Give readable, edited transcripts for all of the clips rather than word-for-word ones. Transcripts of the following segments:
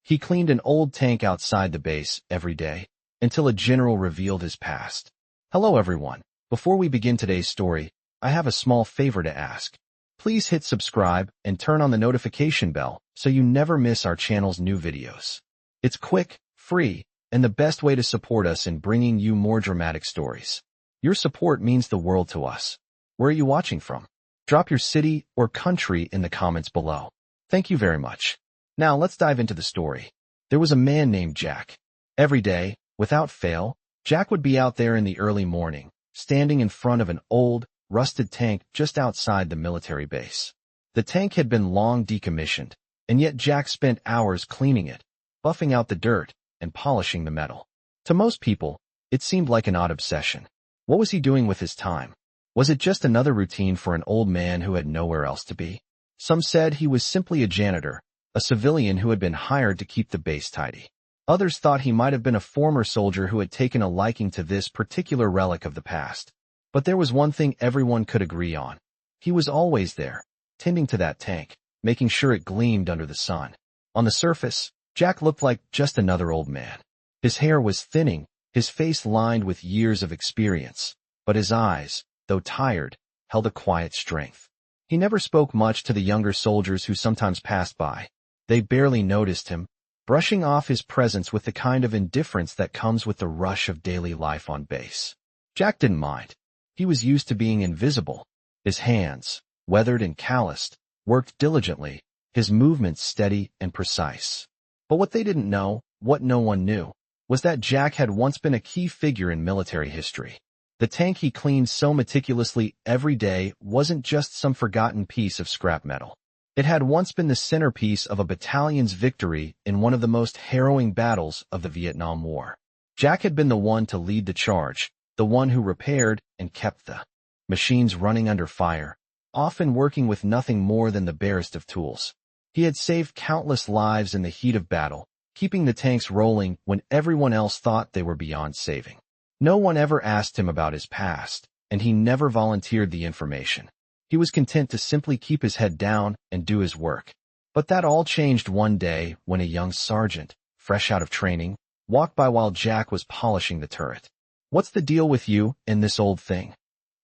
He cleaned an old tank outside the base every day until a general revealed his past. Hello everyone. Before we begin today's story, I have a small favor to ask. Please hit subscribe and turn on the notification bell so you never miss our channel's new videos. It's quick, free, and the best way to support us in bringing you more dramatic stories. Your support means the world to us. Where are you watching from? Drop your city or country in the comments below. Thank you very much. Now let's dive into the story. There was a man named Jack. Every day, without fail, Jack would be out there in the early morning, standing in front of an old, rusted tank just outside the military base. The tank had been long decommissioned, and yet Jack spent hours cleaning it, buffing out the dirt, and polishing the metal. To most people, it seemed like an odd obsession. What was he doing with his time? Was it just another routine for an old man who had nowhere else to be? Some said he was simply a janitor, a civilian who had been hired to keep the base tidy. Others thought he might have been a former soldier who had taken a liking to this particular relic of the past. But there was one thing everyone could agree on. He was always there, tending to that tank, making sure it gleamed under the sun. On the surface, Jack looked like just another old man. His hair was thinning, his face lined with years of experience, but his eyes, though tired, held a quiet strength. He never spoke much to the younger soldiers who sometimes passed by. They barely noticed him, brushing off his presence with the kind of indifference that comes with the rush of daily life on base. Jack didn't mind. He was used to being invisible. His hands, weathered and calloused, worked diligently, his movements steady and precise. But what they didn't know, what no one knew, was that Jack had once been a key figure in military history. The tank he cleaned so meticulously every day wasn't just some forgotten piece of scrap metal. It had once been the centerpiece of a battalion's victory in one of the most harrowing battles of the Vietnam War. Jack had been the one to lead the charge, the one who repaired and kept the machines running under fire, often working with nothing more than the barest of tools. He had saved countless lives in the heat of battle, keeping the tanks rolling when everyone else thought they were beyond saving. No one ever asked him about his past, and he never volunteered the information. He was content to simply keep his head down and do his work. But that all changed one day when a young sergeant, fresh out of training, walked by while Jack was polishing the turret. "What's the deal with you and this old thing?"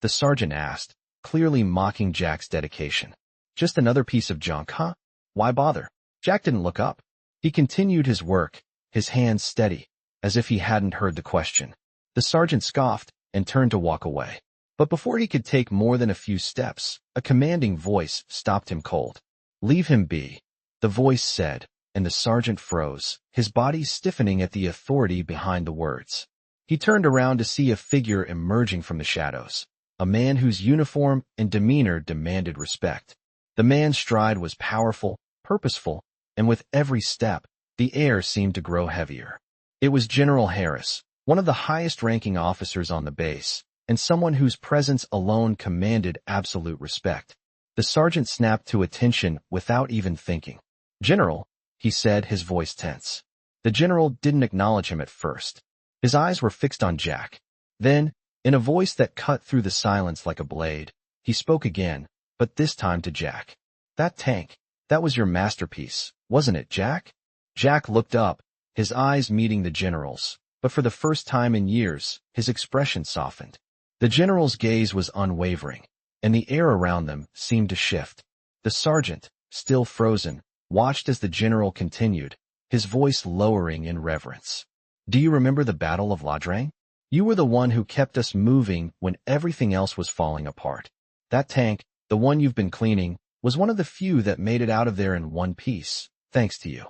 the sergeant asked, clearly mocking Jack's dedication. "Just another piece of junk, huh? Why bother?" Jack didn't look up. He continued his work, his hands steady, as if he hadn't heard the question. The sergeant scoffed and turned to walk away. But before he could take more than a few steps, a commanding voice stopped him cold. "Leave him be," the voice said, and the sergeant froze, his body stiffening at the authority behind the words. He turned around to see a figure emerging from the shadows, a man whose uniform and demeanor demanded respect. The man's stride was powerful, purposeful, and with every step, the air seemed to grow heavier. It was General Harris, one of the highest-ranking officers on the base, and someone whose presence alone commanded absolute respect. The sergeant snapped to attention without even thinking. "General," he said, his voice tense. The general didn't acknowledge him at first. His eyes were fixed on Jack. Then, in a voice that cut through the silence like a blade, he spoke again, but this time to Jack. "That tank, that was your masterpiece, wasn't it, Jack?" Jack looked up, his eyes meeting the general's, but for the first time in years, his expression softened. The general's gaze was unwavering, and the air around them seemed to shift. The sergeant, still frozen, watched as the general continued, his voice lowering in reverence. "Do you remember the Battle of La Drang? You were the one who kept us moving when everything else was falling apart. That tank, the one you've been cleaning, was one of the few that made it out of there in one piece, thanks to you."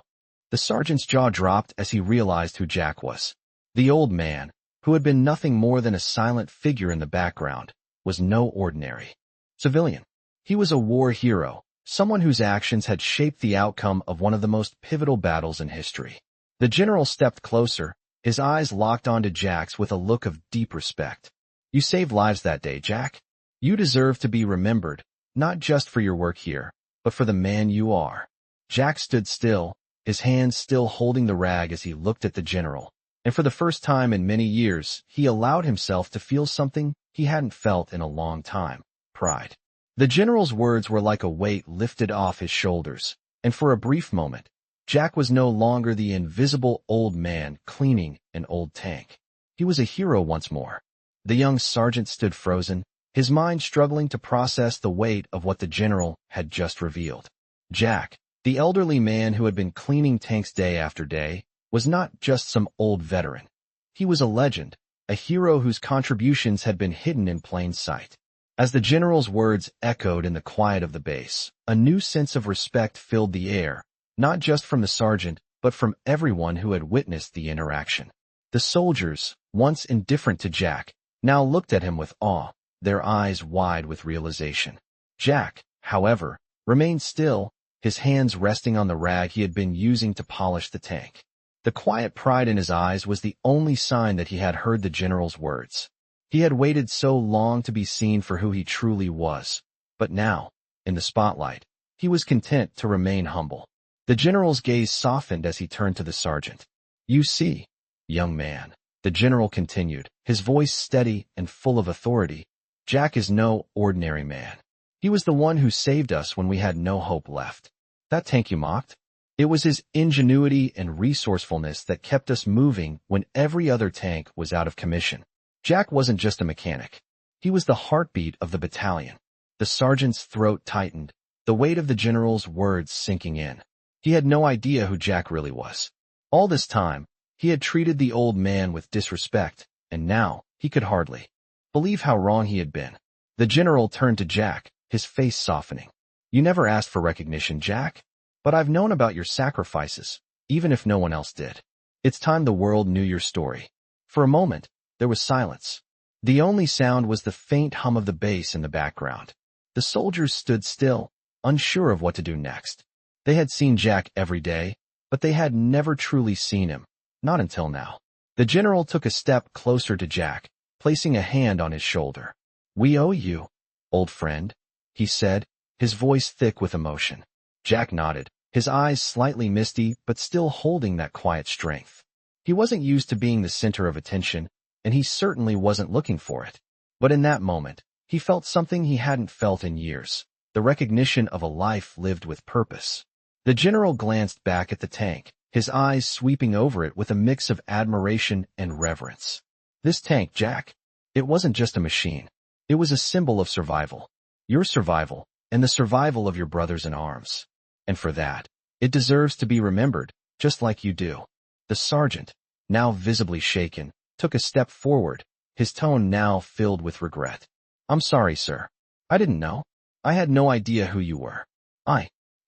The sergeant's jaw dropped as he realized who Jack was. The old man, who had been nothing more than a silent figure in the background, was no ordinary civilian. He was a war hero, someone whose actions had shaped the outcome of one of the most pivotal battles in history. The general stepped closer, his eyes locked onto Jack's with a look of deep respect. "You saved lives that day, Jack. You deserve to be remembered, not just for your work here, but for the man you are." Jack stood still, his hands still holding the rag as he looked at the general. And for the first time in many years, he allowed himself to feel something he hadn't felt in a long time: pride. The general's words were like a weight lifted off his shoulders, and for a brief moment, Jack was no longer the invisible old man cleaning an old tank. He was a hero once more. The young sergeant stood frozen, his mind struggling to process the weight of what the general had just revealed. Jack, the elderly man who had been cleaning tanks day after day, was not just some old veteran. He was a legend, a hero whose contributions had been hidden in plain sight. As the general's words echoed in the quiet of the base, a new sense of respect filled the air, not just from the sergeant, but from everyone who had witnessed the interaction. The soldiers, once indifferent to Jack, now looked at him with awe, their eyes wide with realization. Jack, however, remained still, his hands resting on the rag he had been using to polish the tank. The quiet pride in his eyes was the only sign that he had heard the general's words. He had waited so long to be seen for who he truly was, but now, in the spotlight, he was content to remain humble. The general's gaze softened as he turned to the sergeant. "You see, young man," the general continued, his voice steady and full of authority, "Jack is no ordinary man. He was the one who saved us when we had no hope left. That tank you mocked? It was his ingenuity and resourcefulness that kept us moving when every other tank was out of commission. Jack wasn't just a mechanic. He was the heartbeat of the battalion." The sergeant's throat tightened, the weight of the general's words sinking in. He had no idea who Jack really was. All this time, he had treated the old man with disrespect, and now he could hardly believe how wrong he had been. The general turned to Jack, his face softening. "You never asked for recognition, Jack, but I've known about your sacrifices, even if no one else did. It's time the world knew your story." For a moment, there was silence. The only sound was the faint hum of the bass in the background. The soldiers stood still, unsure of what to do next. They had seen Jack every day, but they had never truly seen him, not until now. The general took a step closer to Jack, placing a hand on his shoulder. "We owe you, old friend," he said, his voice thick with emotion. Jack nodded, his eyes slightly misty but still holding that quiet strength. He wasn't used to being the center of attention, and he certainly wasn't looking for it. But in that moment, he felt something he hadn't felt in years, the recognition of a life lived with purpose. The general glanced back at the tank, his eyes sweeping over it with a mix of admiration and reverence. "This tank, Jack, it wasn't just a machine. It was a symbol of survival. Your survival, and the survival of your brothers in arms. And for that, it deserves to be remembered, just like you do." The sergeant, now visibly shaken, took a step forward, his tone now filled with regret. "I'm sorry, sir. I didn't know. I had no idea who you were.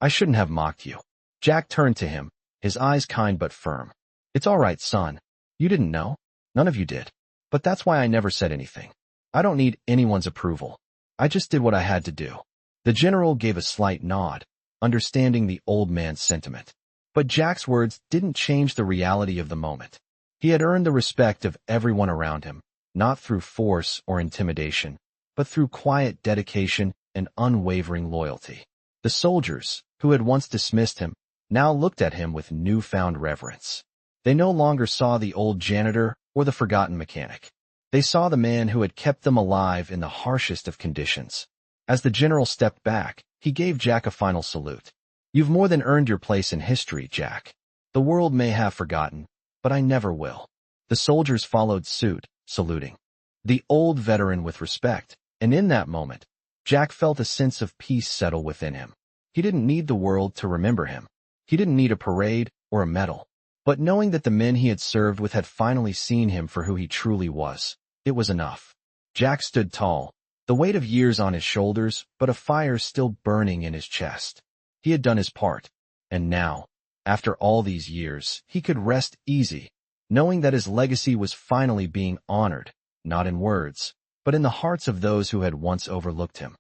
I shouldn't have mocked you." Jack turned to him, his eyes kind but firm. "It's all right, son. You didn't know. None of you did. But that's why I never said anything. I don't need anyone's approval. I just did what I had to do." The general gave a slight nod, understanding the old man's sentiment. But Jack's words didn't change the reality of the moment. He had earned the respect of everyone around him, not through force or intimidation, but through quiet dedication and unwavering loyalty. The soldiers, who had once dismissed him, now looked at him with newfound reverence. They no longer saw the old janitor or the forgotten mechanic. They saw the man who had kept them alive in the harshest of conditions. As the general stepped back, he gave Jack a final salute. "You've more than earned your place in history, Jack. The world may have forgotten, but I never will." The soldiers followed suit, saluting the old veteran with respect, and in that moment, Jack felt a sense of peace settle within him. He didn't need the world to remember him. He didn't need a parade or a medal. But knowing that the men he had served with had finally seen him for who he truly was, it was enough. Jack stood tall, the weight of years on his shoulders, but a fire still burning in his chest. He had done his part, and now, after all these years, he could rest easy, knowing that his legacy was finally being honored, not in words, but in the hearts of those who had once overlooked him.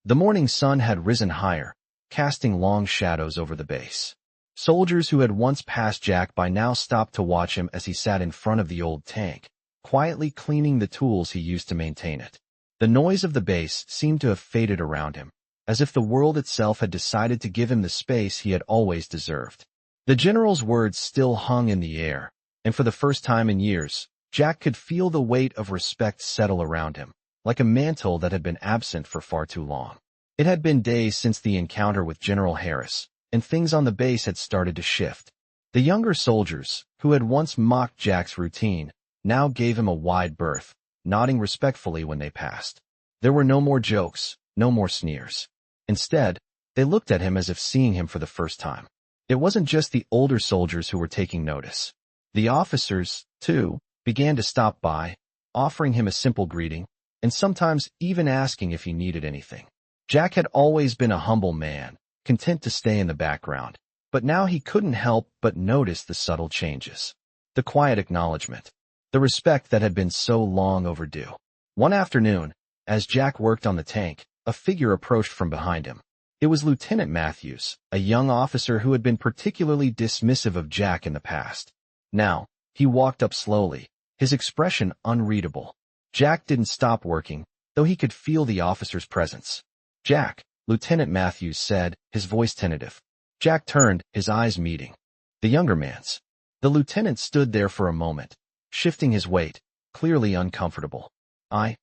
The morning sun had risen higher, casting long shadows over the base. Soldiers who had once passed Jack by now stopped to watch him as he sat in front of the old tank, quietly cleaning the tools he used to maintain it. The noise of the base seemed to have faded around him, as if the world itself had decided to give him the space he had always deserved. The general's words still hung in the air, and for the first time in years, Jack could feel the weight of respect settle around him, like a mantle that had been absent for far too long. It had been days since the encounter with General Harris, and things on the base had started to shift. The younger soldiers, who had once mocked Jack's routine, now gave him a wide berth, nodding respectfully when they passed. There were no more jokes, no more sneers. Instead, they looked at him as if seeing him for the first time. It wasn't just the older soldiers who were taking notice. The officers, too, began to stop by, offering him a simple greeting, and sometimes even asking if he needed anything. Jack had always been a humble man, content to stay in the background, but now he couldn't help but notice the subtle changes. The quiet acknowledgement, the respect that had been so long overdue. One afternoon, as Jack worked on the tank, a figure approached from behind him. It was Lieutenant Matthews, a young officer who had been particularly dismissive of Jack in the past. Now, he walked up slowly, his expression unreadable. Jack didn't stop working, though he could feel the officer's presence. "Jack," Lieutenant Matthews said, his voice tentative. Jack turned, his eyes meeting. The younger man's. The lieutenant stood there for a moment, shifting his weight, clearly uncomfortable. I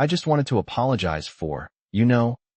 just wanted to apologize for,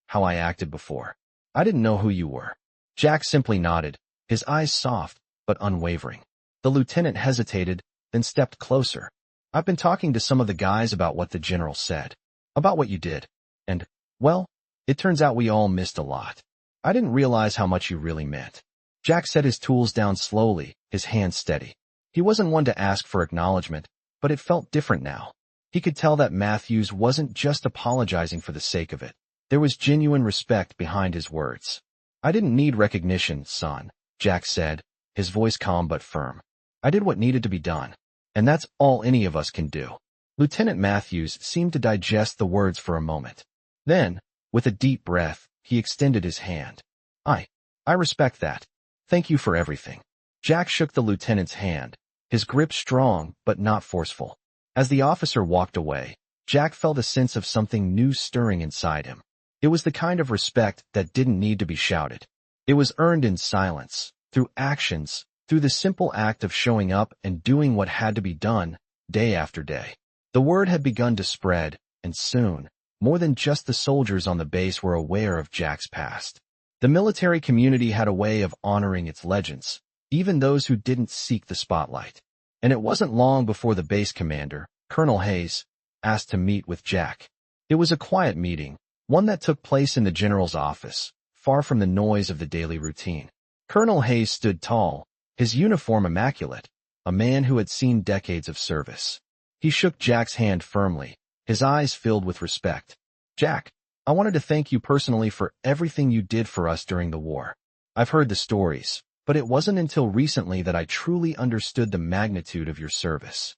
how I acted before. I didn't know who you were." Jack simply nodded, his eyes soft, but unwavering. The lieutenant hesitated, then stepped closer. "I've been talking to some of the guys about what the general said, about what you did, and, well, it turns out we all missed a lot. I didn't realize how much you really meant." Jack set his tools down slowly, his hands steady. He wasn't one to ask for acknowledgement, but it felt different now. He could tell that Matthews wasn't just apologizing for the sake of it. There was genuine respect behind his words. "I didn't need recognition, son," Jack said, his voice calm but firm. "I did what needed to be done, and that's all any of us can do." Lieutenant Matthews seemed to digest the words for a moment. Then, with a deep breath, he extended his hand. I respect that. Thank you for everything." Jack shook the lieutenant's hand, his grip strong but not forceful. As the officer walked away, Jack felt a sense of something new stirring inside him. It was the kind of respect that didn't need to be shouted. It was earned in silence, through actions, through the simple act of showing up and doing what had to be done, day after day. The word had begun to spread, and soon, more than just the soldiers on the base were aware of Jack's past. The military community had a way of honoring its legends, even those who didn't seek the spotlight. And it wasn't long before the base commander, Colonel Hayes, asked to meet with Jack. It was a quiet meeting, one that took place in the general's office, far from the noise of the daily routine. Colonel Hayes stood tall, his uniform immaculate, a man who had seen decades of service. He shook Jack's hand firmly, his eyes filled with respect. "Jack, I wanted to thank you personally for everything you did for us during the war. I've heard the stories, but it wasn't until recently that I truly understood the magnitude of your service."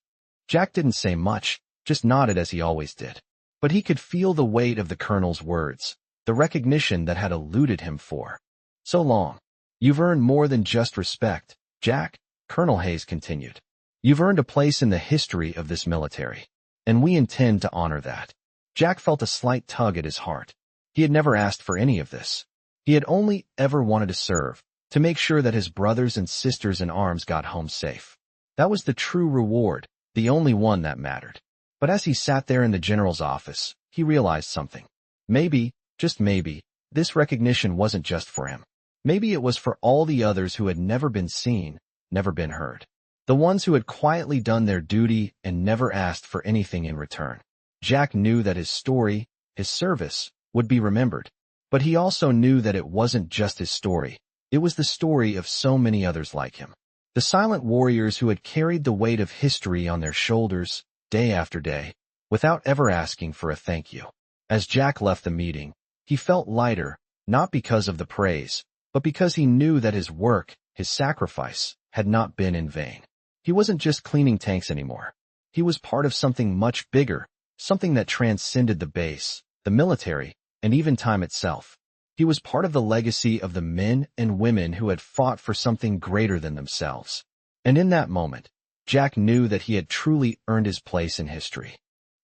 Jack didn't say much, just nodded as he always did. But he could feel the weight of the colonel's words, the recognition that had eluded him for so long. "You've earned more than just respect, Jack," Colonel Hayes continued. "You've earned a place in the history of this military, and we intend to honor that." Jack felt a slight tug at his heart. He had never asked for any of this. He had only ever wanted to serve, to make sure that his brothers and sisters in arms got home safe. That was the true reward, the only one that mattered. But as he sat there in the general's office, he realized something. Maybe, just maybe, this recognition wasn't just for him. Maybe it was for all the others who had never been seen, never been heard. The ones who had quietly done their duty and never asked for anything in return. Jack knew that his story, his service, would be remembered. But he also knew that it wasn't just his story. It was the story of so many others like him. The silent warriors who had carried the weight of history on their shoulders, day after day, without ever asking for a thank you. As Jack left the meeting, he felt lighter, not because of the praise, but because he knew that his work, his sacrifice, had not been in vain. He wasn't just cleaning tanks anymore. He was part of something much bigger, something that transcended the base, the military, and even time itself. He was part of the legacy of the men and women who had fought for something greater than themselves. And in that moment, Jack knew that he had truly earned his place in history.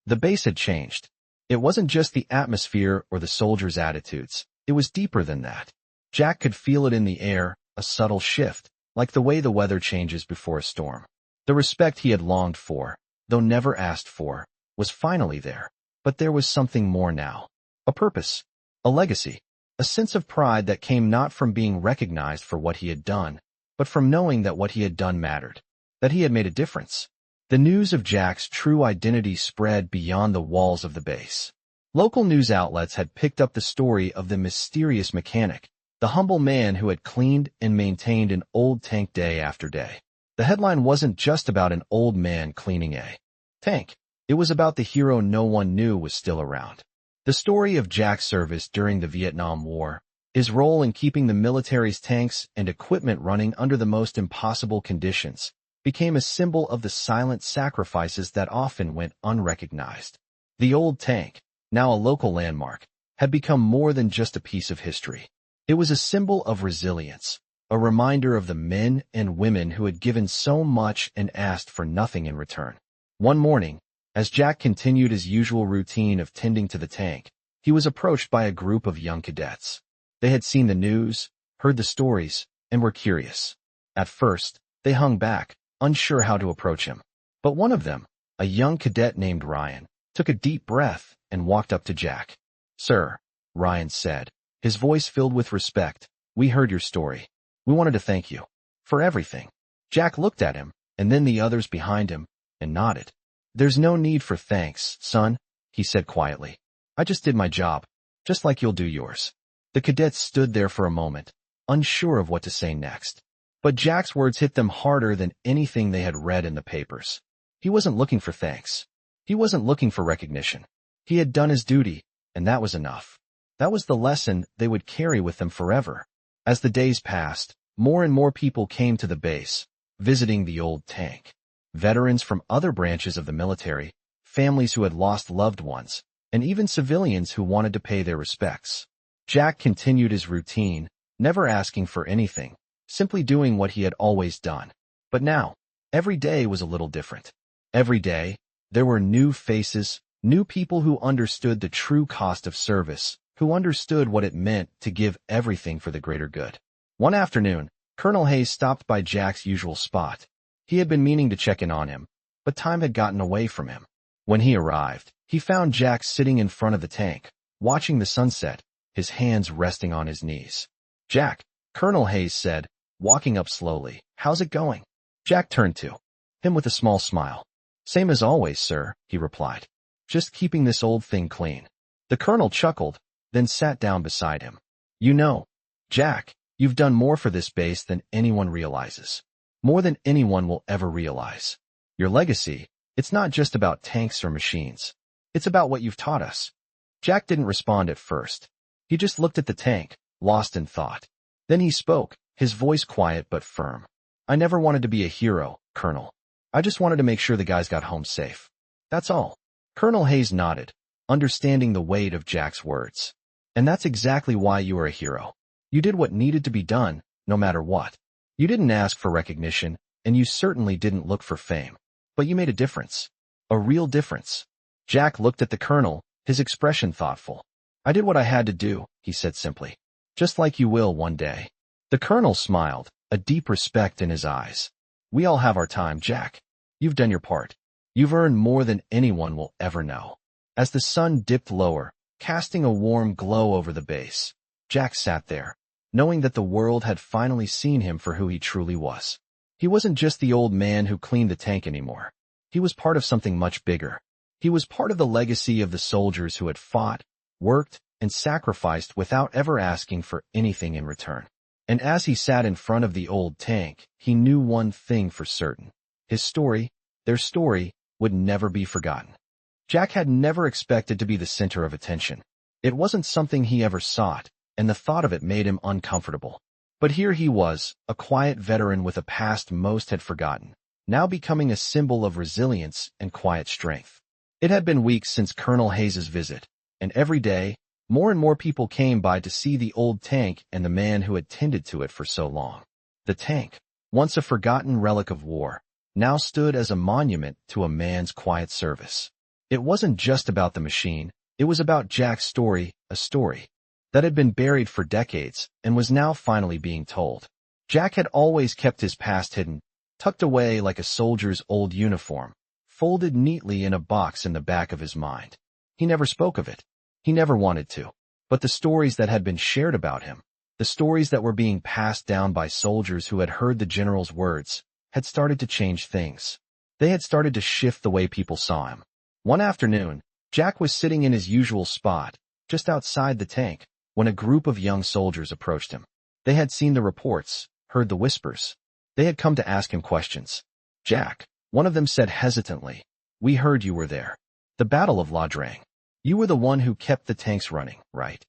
The base had changed. It wasn't just the atmosphere or the soldiers' attitudes. It was deeper than that. Jack could feel it in the air, a subtle shift, like the way the weather changes before a storm. The respect he had longed for, though never asked for, was finally there. But there was something more now. A purpose. A legacy. a sense of pride that came not from being recognized for what he had done, but from knowing that what he had done mattered, that he had made a difference. The news of Jack's true identity spread beyond the walls of the base. Local news outlets had picked up the story of the mysterious mechanic, the humble man who had cleaned and maintained an old tank day after day. The headline wasn't just about an old man cleaning a tank. It was about the hero no one knew was still around. The story of Jack's service during the Vietnam War, his role in keeping the military's tanks and equipment running under the most impossible conditions, became a symbol of the silent sacrifices that often went unrecognized. The old tank, now a local landmark, had become more than just a piece of history. It was a symbol of resilience, a reminder of the men and women who had given so much and asked for nothing in return. One morning, as Jack continued his usual routine of tending to the tank, he was approached by a group of young cadets. They had seen the news, heard the stories, and were curious. At first, they hung back, unsure how to approach him. But one of them, a young cadet named Ryan, took a deep breath and walked up to Jack. "Sir," Ryan said, his voice filled with respect, "we heard your story. We wanted to thank you for everything." Jack looked at him, and then the others behind him, and nodded. "There's no need for thanks, son," he said quietly. "I just did my job, just like you'll do yours." The cadets stood there for a moment, unsure of what to say next. But Jack's words hit them harder than anything they had read in the papers. He wasn't looking for thanks. He wasn't looking for recognition. He had done his duty, and that was enough. That was the lesson they would carry with them forever. As the days passed, more and more people came to the base, visiting the old tank. Veterans from other branches of the military, families who had lost loved ones, and even civilians who wanted to pay their respects. Jack continued his routine, never asking for anything, simply doing what he had always done. But now, every day was a little different. Every day, there were new faces, new people who understood the true cost of service, who understood what it meant to give everything for the greater good. One afternoon, Colonel Hayes stopped by Jack's usual spot. He had been meaning to check in on him, but time had gotten away from him. When he arrived, he found Jack sitting in front of the tank, watching the sunset, his hands resting on his knees. "Jack," Colonel Hayes said, walking up slowly, "how's it going?" Jack turned to him with a small smile. "Same as always, sir," he replied. "Just keeping this old thing clean." The colonel chuckled, then sat down beside him. "You know, Jack, you've done more for this base than anyone realizes. More than anyone will ever realize. Your legacy, it's not just about tanks or machines. It's about what you've taught us." Jack didn't respond at first. He just looked at the tank, lost in thought. Then he spoke, his voice quiet but firm. "I never wanted to be a hero, Colonel. I just wanted to make sure the guys got home safe. That's all." Colonel Hayes nodded, understanding the weight of Jack's words. "And that's exactly why you are a hero. You did what needed to be done, no matter what. You didn't ask for recognition, and you certainly didn't look for fame. But you made a difference. A real difference." Jack looked at the colonel, his expression thoughtful. "I did what I had to do," he said simply. "Just like you will one day." The colonel smiled, a deep respect in his eyes. "We all have our time, Jack. You've done your part. You've earned more than anyone will ever know." As the sun dipped lower, casting a warm glow over the base, Jack sat there, knowing that the world had finally seen him for who he truly was. He wasn't just the old man who cleaned the tank anymore. He was part of something much bigger. He was part of the legacy of the soldiers who had fought, worked, and sacrificed without ever asking for anything in return. And as he sat in front of the old tank, he knew one thing for certain. His story, their story, would never be forgotten. Jack had never expected to be the center of attention. It wasn't something he ever sought, and the thought of it made him uncomfortable. But here he was, a quiet veteran with a past most had forgotten, now becoming a symbol of resilience and quiet strength. It had been weeks since Colonel Hayes's visit, and every day, more and more people came by to see the old tank and the man who had tended to it for so long. The tank, once a forgotten relic of war, now stood as a monument to a man's quiet service. It wasn't just about the machine, it was about Jack's story, a story that had been buried for decades and was now finally being told. Jack had always kept his past hidden, tucked away like a soldier's old uniform, folded neatly in a box in the back of his mind. He never spoke of it. He never wanted to. but the stories that had been shared about him, the stories that were being passed down by soldiers who had heard the general's words, had started to change things. They had started to shift the way people saw him. One afternoon, Jack was sitting in his usual spot, just outside the tank, when a group of young soldiers approached him. They had seen the reports, heard the whispers. They had come to ask him questions. "Jack," one of them said hesitantly, "we heard you were there. The Battle of La Drang. You were the one who kept the tanks running, right?"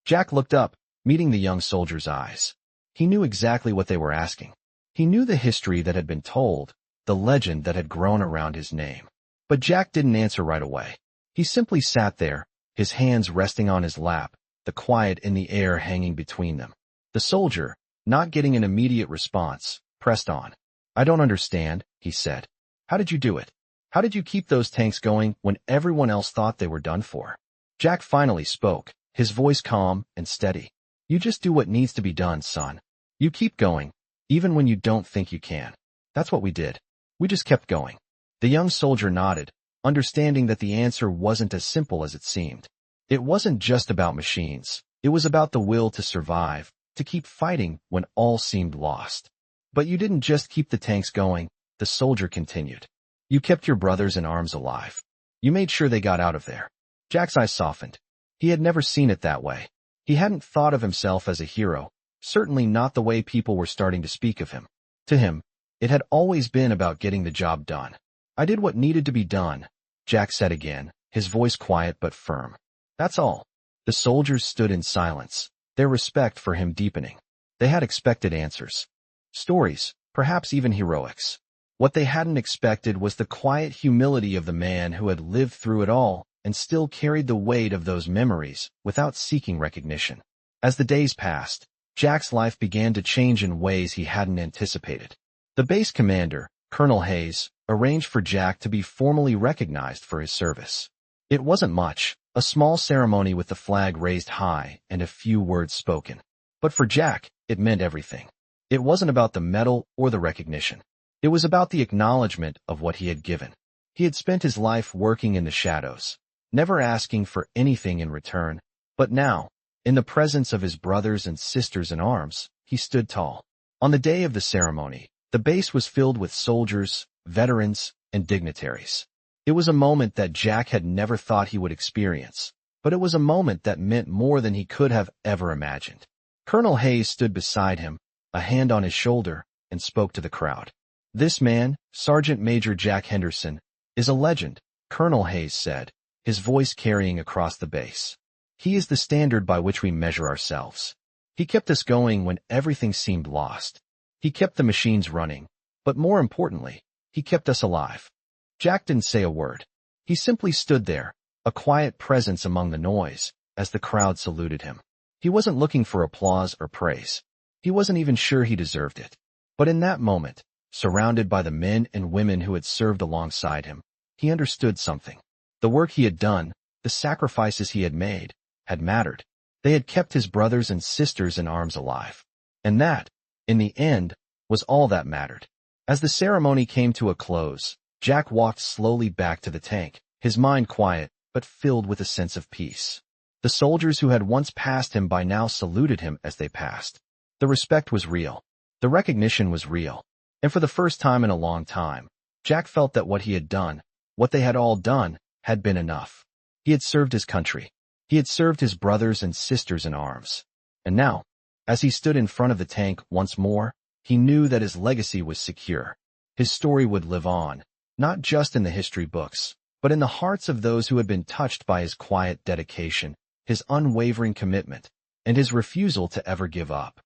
Jack looked up, meeting the young soldier's eyes. He knew exactly what they were asking. He knew the history that had been told, the legend that had grown around his name. But Jack didn't answer right away. He simply sat there, his hands resting on his lap, the quiet in the air hanging between them. The soldier, not getting an immediate response, pressed on. "I don't understand," he said. "How did you do it? How did you keep those tanks going when everyone else thought they were done for?" Jack finally spoke, his voice calm and steady. "You just do what needs to be done, son. You keep going, even when you don't think you can. That's what we did. We just kept going." The young soldier nodded, understanding that the answer wasn't as simple as it seemed. It wasn't just about machines. It was about the will to survive, to keep fighting when all seemed lost. "But you didn't just keep the tanks going," the soldier continued. "You kept your brothers in arms alive. You made sure they got out of there." Jack's eyes softened. He had never seen it that way. He hadn't thought of himself as a hero, certainly not the way people were starting to speak of him. To him, it had always been about getting the job done. "I did what needed to be done," Jack said again, his voice quiet but firm. "That's all." The soldiers stood in silence, their respect for him deepening. They had expected answers. Stories, perhaps even heroics. What they hadn't expected was the quiet humility of the man who had lived through it all and still carried the weight of those memories without seeking recognition. As the days passed, Jack's life began to change in ways he hadn't anticipated. The base commander, Colonel Hayes, arranged for Jack to be formally recognized for his service. It wasn't much, a small ceremony with the flag raised high and a few words spoken. But for Jack, it meant everything. It wasn't about the medal or the recognition. It was about the acknowledgement of what he had given. He had spent his life working in the shadows, never asking for anything in return, but now, in the presence of his brothers and sisters in arms, he stood tall. On the day of the ceremony, the base was filled with soldiers, veterans, and dignitaries. It was a moment that Jack had never thought he would experience, but it was a moment that meant more than he could have ever imagined. Colonel Hayes stood beside him, a hand on his shoulder, and spoke to the crowd. "This man, Sergeant Major Jack Henderson, is a legend," Colonel Hayes said, his voice carrying across the base. "He is the standard by which we measure ourselves. He kept us going when everything seemed lost. He kept the machines running, but more importantly, he kept us alive." Jack didn't say a word. He simply stood there, a quiet presence among the noise, as the crowd saluted him. He wasn't looking for applause or praise. He wasn't even sure he deserved it. But in that moment, surrounded by the men and women who had served alongside him, he understood something. The work he had done, the sacrifices he had made, had mattered. They had kept his brothers and sisters in arms alive. And that, in the end, was all that mattered. As the ceremony came to a close, Jack walked slowly back to the tank, his mind quiet, but filled with a sense of peace. The soldiers who had once passed him by now saluted him as they passed. The respect was real. The recognition was real. And for the first time in a long time, Jack felt that what he had done, what they had all done, had been enough. He had served his country. He had served his brothers and sisters in arms. And now, as he stood in front of the tank once more, he knew that his legacy was secure. His story would live on, not just in the history books, but in the hearts of those who had been touched by his quiet dedication, his unwavering commitment, and his refusal to ever give up.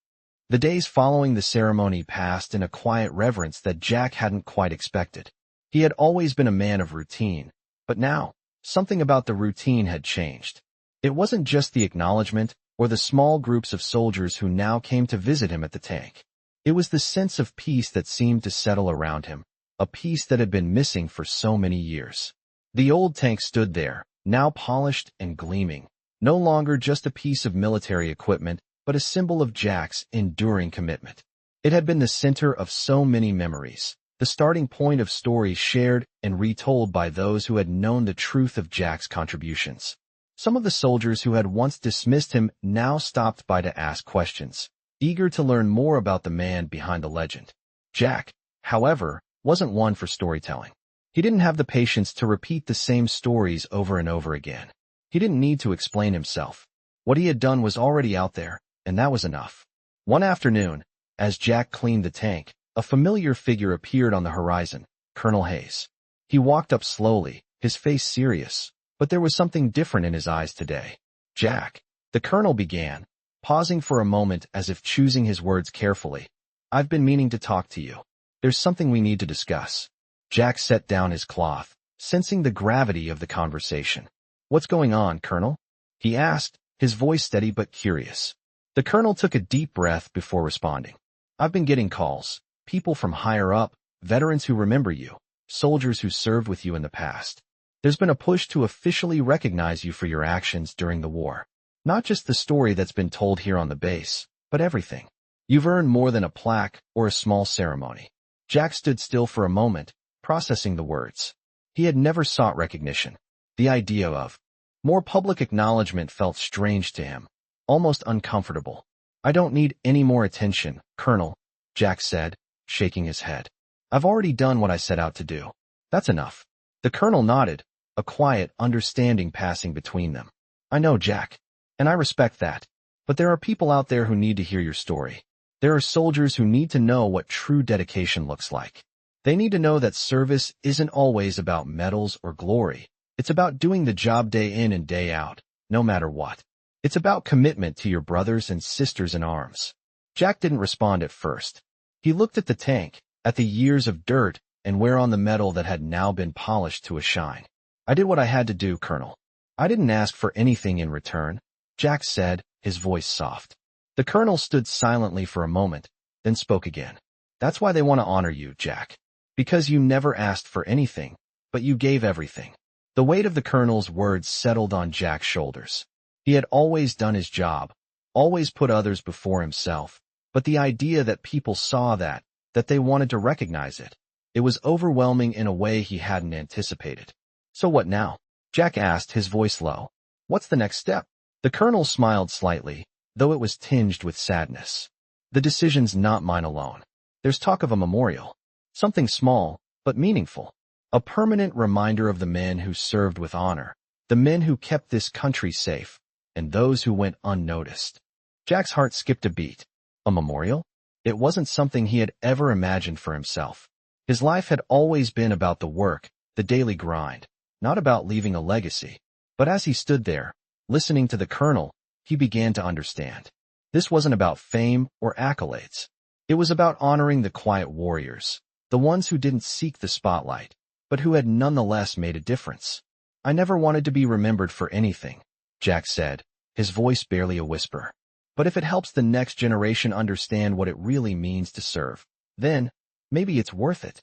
The days following the ceremony passed in a quiet reverence that Jack hadn't quite expected. He had always been a man of routine, but now, something about the routine had changed. It wasn't just the acknowledgement or the small groups of soldiers who now came to visit him at the tank. It was the sense of peace that seemed to settle around him, a peace that had been missing for so many years. The old tank stood there, now polished and gleaming, no longer just a piece of military equipment, but a symbol of Jack's enduring commitment. It had been the center of so many memories, the starting point of stories shared and retold by those who had known the truth of Jack's contributions. Some of the soldiers who had once dismissed him now stopped by to ask questions, eager to learn more about the man behind the legend. Jack, however, wasn't one for storytelling. He didn't have the patience to repeat the same stories over and over again. He didn't need to explain himself. What he had done was already out there, and that was enough. One afternoon, as Jack cleaned the tank, a familiar figure appeared on the horizon, Colonel Hayes. He walked up slowly, his face serious, but there was something different in his eyes today. Jack, the colonel began, pausing for a moment as if choosing his words carefully. I've been meaning to talk to you. There's something we need to discuss. Jack set down his cloth, sensing the gravity of the conversation. What's going on, Colonel? He asked, his voice steady but curious. The colonel took a deep breath before responding. I've been getting calls, people from higher up, veterans who remember you, soldiers who served with you in the past. There's been a push to officially recognize you for your actions during the war. Not just the story that's been told here on the base, but everything. You've earned more than a plaque or a small ceremony. Jack stood still for a moment, processing the words. He had never sought recognition. The idea of more public acknowledgement felt strange to him, almost uncomfortable. I don't need any more attention, Colonel, Jack said, shaking his head. I've already done what I set out to do. That's enough. The colonel nodded, a quiet understanding passing between them. I know, Jack, and I respect that. But there are people out there who need to hear your story. There are soldiers who need to know what true dedication looks like. They need to know that service isn't always about medals or glory. It's about doing the job day in and day out, no matter what. It's about commitment to your brothers and sisters in arms. Jack didn't respond at first. He looked at the tank, at the years of dirt and wear on the metal that had now been polished to a shine. I did what I had to do, Colonel. I didn't ask for anything in return, Jack said, his voice soft. The colonel stood silently for a moment, then spoke again. That's why they want to honor you, Jack. Because you never asked for anything, but you gave everything. The weight of the colonel's words settled on Jack's shoulders. He had always done his job, always put others before himself, but the idea that people saw that they wanted to recognize it, it was overwhelming in a way he hadn't anticipated. So what now? Jack asked, his voice low. What's the next step? The colonel smiled slightly, though it was tinged with sadness. The decision's not mine alone. There's talk of a memorial. Something small, but meaningful. A permanent reminder of the men who served with honor, the men who kept this country safe, and those who went unnoticed. Jack's heart skipped a beat. A memorial? It wasn't something he had ever imagined for himself. His life had always been about the work, the daily grind, not about leaving a legacy. But as he stood there, listening to the colonel, he began to understand. This wasn't about fame or accolades. It was about honoring the quiet warriors, the ones who didn't seek the spotlight, but who had nonetheless made a difference. I never wanted to be remembered for anything, Jack said, his voice barely a whisper. But if it helps the next generation understand what it really means to serve, then maybe it's worth it.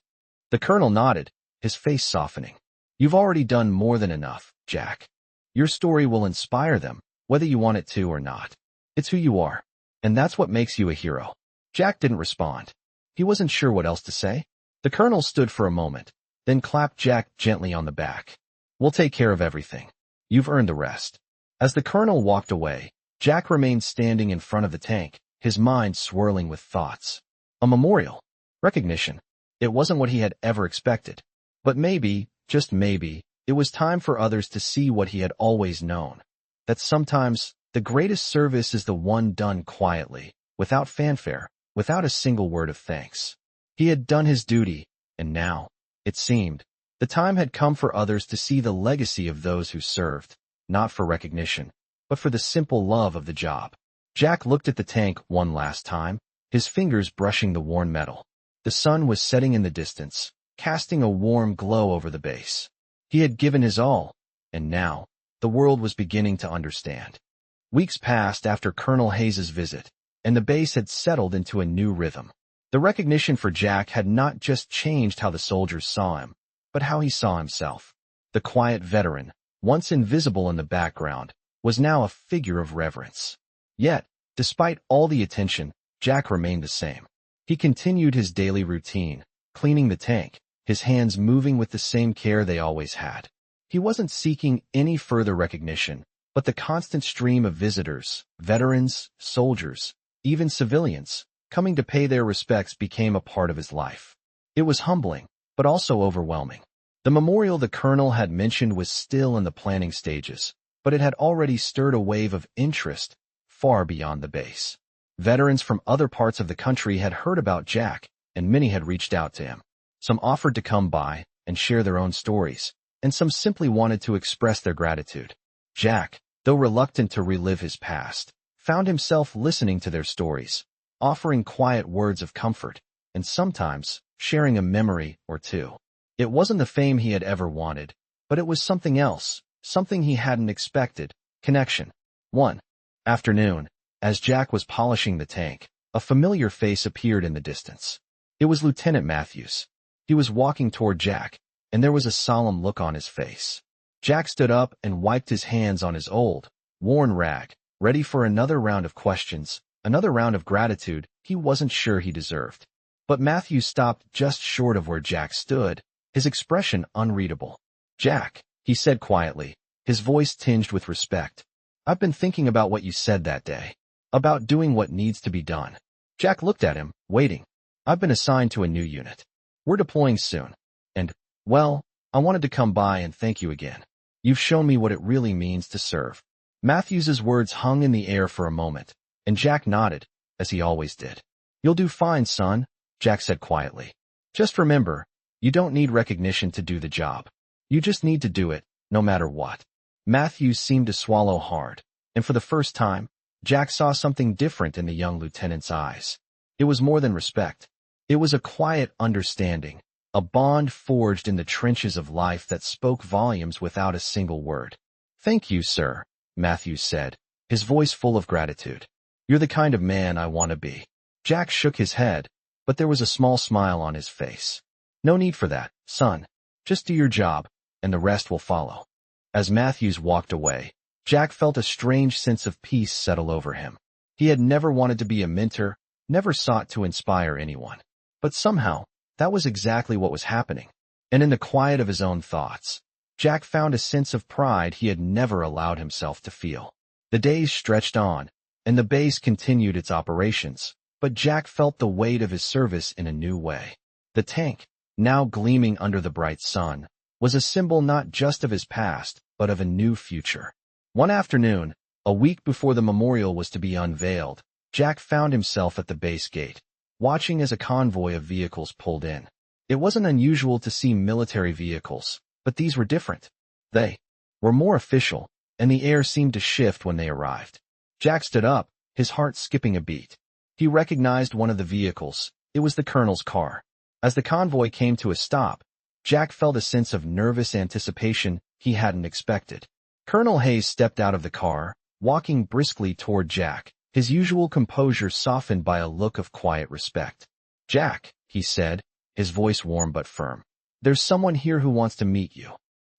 The colonel nodded, his face softening. You've already done more than enough, Jack. Your story will inspire them, whether you want it to or not. It's who you are, and that's what makes you a hero. Jack didn't respond. He wasn't sure what else to say. The colonel stood for a moment, then clapped Jack gently on the back. We'll take care of everything. You've earned the rest. As the colonel walked away, Jack remained standing in front of the tank, his mind swirling with thoughts. A memorial. Recognition. It wasn't what he had ever expected. But maybe, just maybe, it was time for others to see what he had always known. That sometimes, the greatest service is the one done quietly, without fanfare, without a single word of thanks. He had done his duty, and now, it seemed, the time had come for others to see the legacy of those who served, not for recognition, but for the simple love of the job. Jack looked at the tank one last time, his fingers brushing the worn metal. The sun was setting in the distance, casting a warm glow over the base. He had given his all, and now, the world was beginning to understand. Weeks passed after Colonel Hayes's visit, and the base had settled into a new rhythm. The recognition for Jack had not just changed how the soldiers saw him, but how he saw himself. The quiet veteran, once invisible in the background, was now a figure of reverence. Yet, despite all the attention, Jack remained the same. He continued his daily routine, cleaning the tank, his hands moving with the same care they always had. He wasn't seeking any further recognition, but the constant stream of visitors, veterans, soldiers, even civilians, coming to pay their respects became a part of his life. It was humbling, but also overwhelming. The memorial the colonel had mentioned was still in the planning stages, but it had already stirred a wave of interest far beyond the base. Veterans from other parts of the country had heard about Jack, and many had reached out to him. Some offered to come by and share their own stories, and some simply wanted to express their gratitude. Jack, though reluctant to relive his past, found himself listening to their stories, offering quiet words of comfort, and sometimes sharing a memory or two. It wasn't the fame he had ever wanted, but it was something else, something he hadn't expected: connection. One afternoon, as Jack was polishing the tank, a familiar face appeared in the distance. It was Lieutenant Matthews. He was walking toward Jack, and there was a solemn look on his face. Jack stood up and wiped his hands on his old, worn rag, ready for another round of questions, another round of gratitude he wasn't sure he deserved. But Matthews stopped just short of where Jack stood, his expression unreadable. "Jack," he said quietly, his voice tinged with respect, "I've been thinking about what you said that day. About doing what needs to be done." Jack looked at him, waiting. "I've been assigned to a new unit. We're deploying soon. And, well, I wanted to come by and thank you again. You've shown me what it really means to serve." Matthews's words hung in the air for a moment, and Jack nodded, as he always did. "You'll do fine, son," Jack said quietly. "Just remember, you don't need recognition to do the job. You just need to do it, no matter what." Matthews seemed to swallow hard, and for the first time, Jack saw something different in the young lieutenant's eyes. It was more than respect. It was a quiet understanding, a bond forged in the trenches of life that spoke volumes without a single word. "Thank you, sir," Matthews said, his voice full of gratitude. "You're the kind of man I want to be." Jack shook his head, but there was a small smile on his face. "No need for that, son. Just do your job, and the rest will follow." As Matthews walked away, Jack felt a strange sense of peace settle over him. He had never wanted to be a mentor, never sought to inspire anyone. But somehow, that was exactly what was happening. And in the quiet of his own thoughts, Jack found a sense of pride he had never allowed himself to feel. The days stretched on, and the base continued its operations, but Jack felt the weight of his service in a new way. The tank, now gleaming under the bright sun, was a symbol not just of his past, but of a new future. One afternoon, a week before the memorial was to be unveiled, Jack found himself at the base gate, watching as a convoy of vehicles pulled in. It wasn't unusual to see military vehicles, but these were different. They were more official, and the air seemed to shift when they arrived. Jack stood up, his heart skipping a beat. He recognized one of the vehicles. It was the colonel's car. As the convoy came to a stop, Jack felt a sense of nervous anticipation he hadn't expected. Colonel Hayes stepped out of the car, walking briskly toward Jack, his usual composure softened by a look of quiet respect. "Jack," he said, his voice warm but firm, "there's someone here who wants to meet you."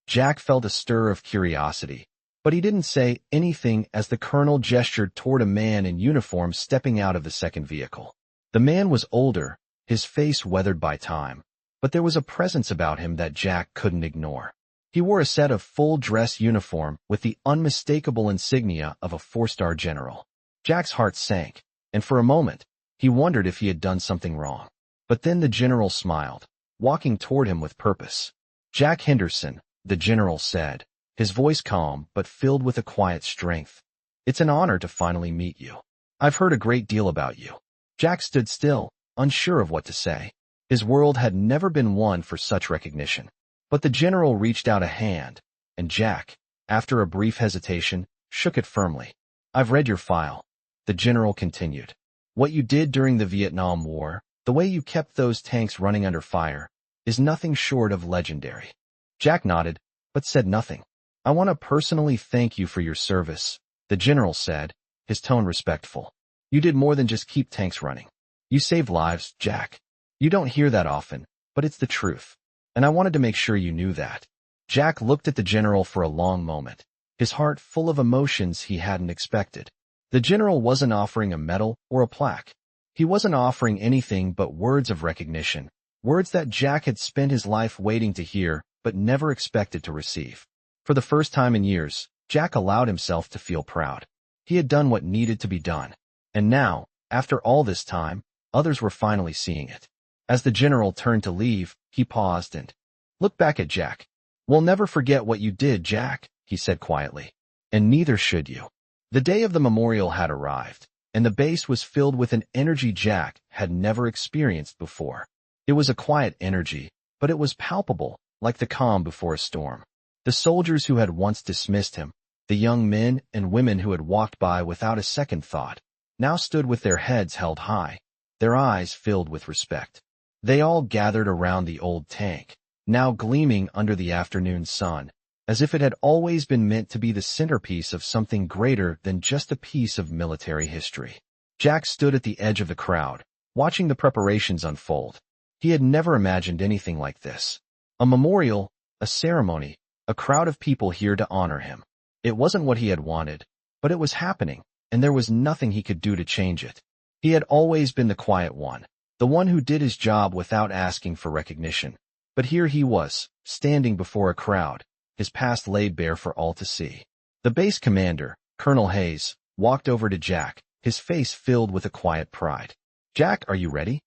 Jack felt a stir of curiosity, but he didn't say anything as the colonel gestured toward a man in uniform stepping out of the second vehicle. The man was older, his face weathered by time, but there was a presence about him that Jack couldn't ignore. He wore a set of full-dress uniform with the unmistakable insignia of a four-star general. Jack's heart sank, and for a moment, he wondered if he had done something wrong. But then the general smiled, walking toward him with purpose. "Jack Henderson," the general said, his voice calm but filled with a quiet strength. "It's an honor to finally meet you. I've heard a great deal about you." Jack stood still, unsure of what to say. His world had never been one for such recognition. But the general reached out a hand, and Jack, after a brief hesitation, shook it firmly. "I've read your file," the general continued. "What you did during the Vietnam War, the way you kept those tanks running under fire, is nothing short of legendary." Jack nodded, but said nothing. "I want to personally thank you for your service," the general said, his tone respectful. "You did more than just keep tanks running. You saved lives, Jack. You don't hear that often, but it's the truth. And I wanted to make sure you knew that." Jack looked at the general for a long moment, his heart full of emotions he hadn't expected. The general wasn't offering a medal or a plaque. He wasn't offering anything but words of recognition, words that Jack had spent his life waiting to hear but never expected to receive. For the first time in years, Jack allowed himself to feel proud. He had done what needed to be done. And now, after all this time, others were finally seeing it. As the general turned to leave, he paused and looked back at Jack. "We'll never forget what you did, Jack," he said quietly. "And neither should you." The day of the memorial had arrived, and the base was filled with an energy Jack had never experienced before. It was a quiet energy, but it was palpable, like the calm before a storm. The soldiers who had once dismissed him, the young men and women who had walked by without a second thought, now stood with their heads held high, their eyes filled with respect. They all gathered around the old tank, now gleaming under the afternoon sun, as if it had always been meant to be the centerpiece of something greater than just a piece of military history. Jack stood at the edge of the crowd, watching the preparations unfold. He had never imagined anything like this. A memorial, a ceremony, a crowd of people here to honor him. It wasn't what he had wanted, but it was happening, and there was nothing he could do to change it. He had always been the quiet one, the one who did his job without asking for recognition. But here he was, standing before a crowd, his past laid bare for all to see. The base commander, Colonel Hayes, walked over to Jack, his face filled with a quiet pride. "Jack, are you ready?"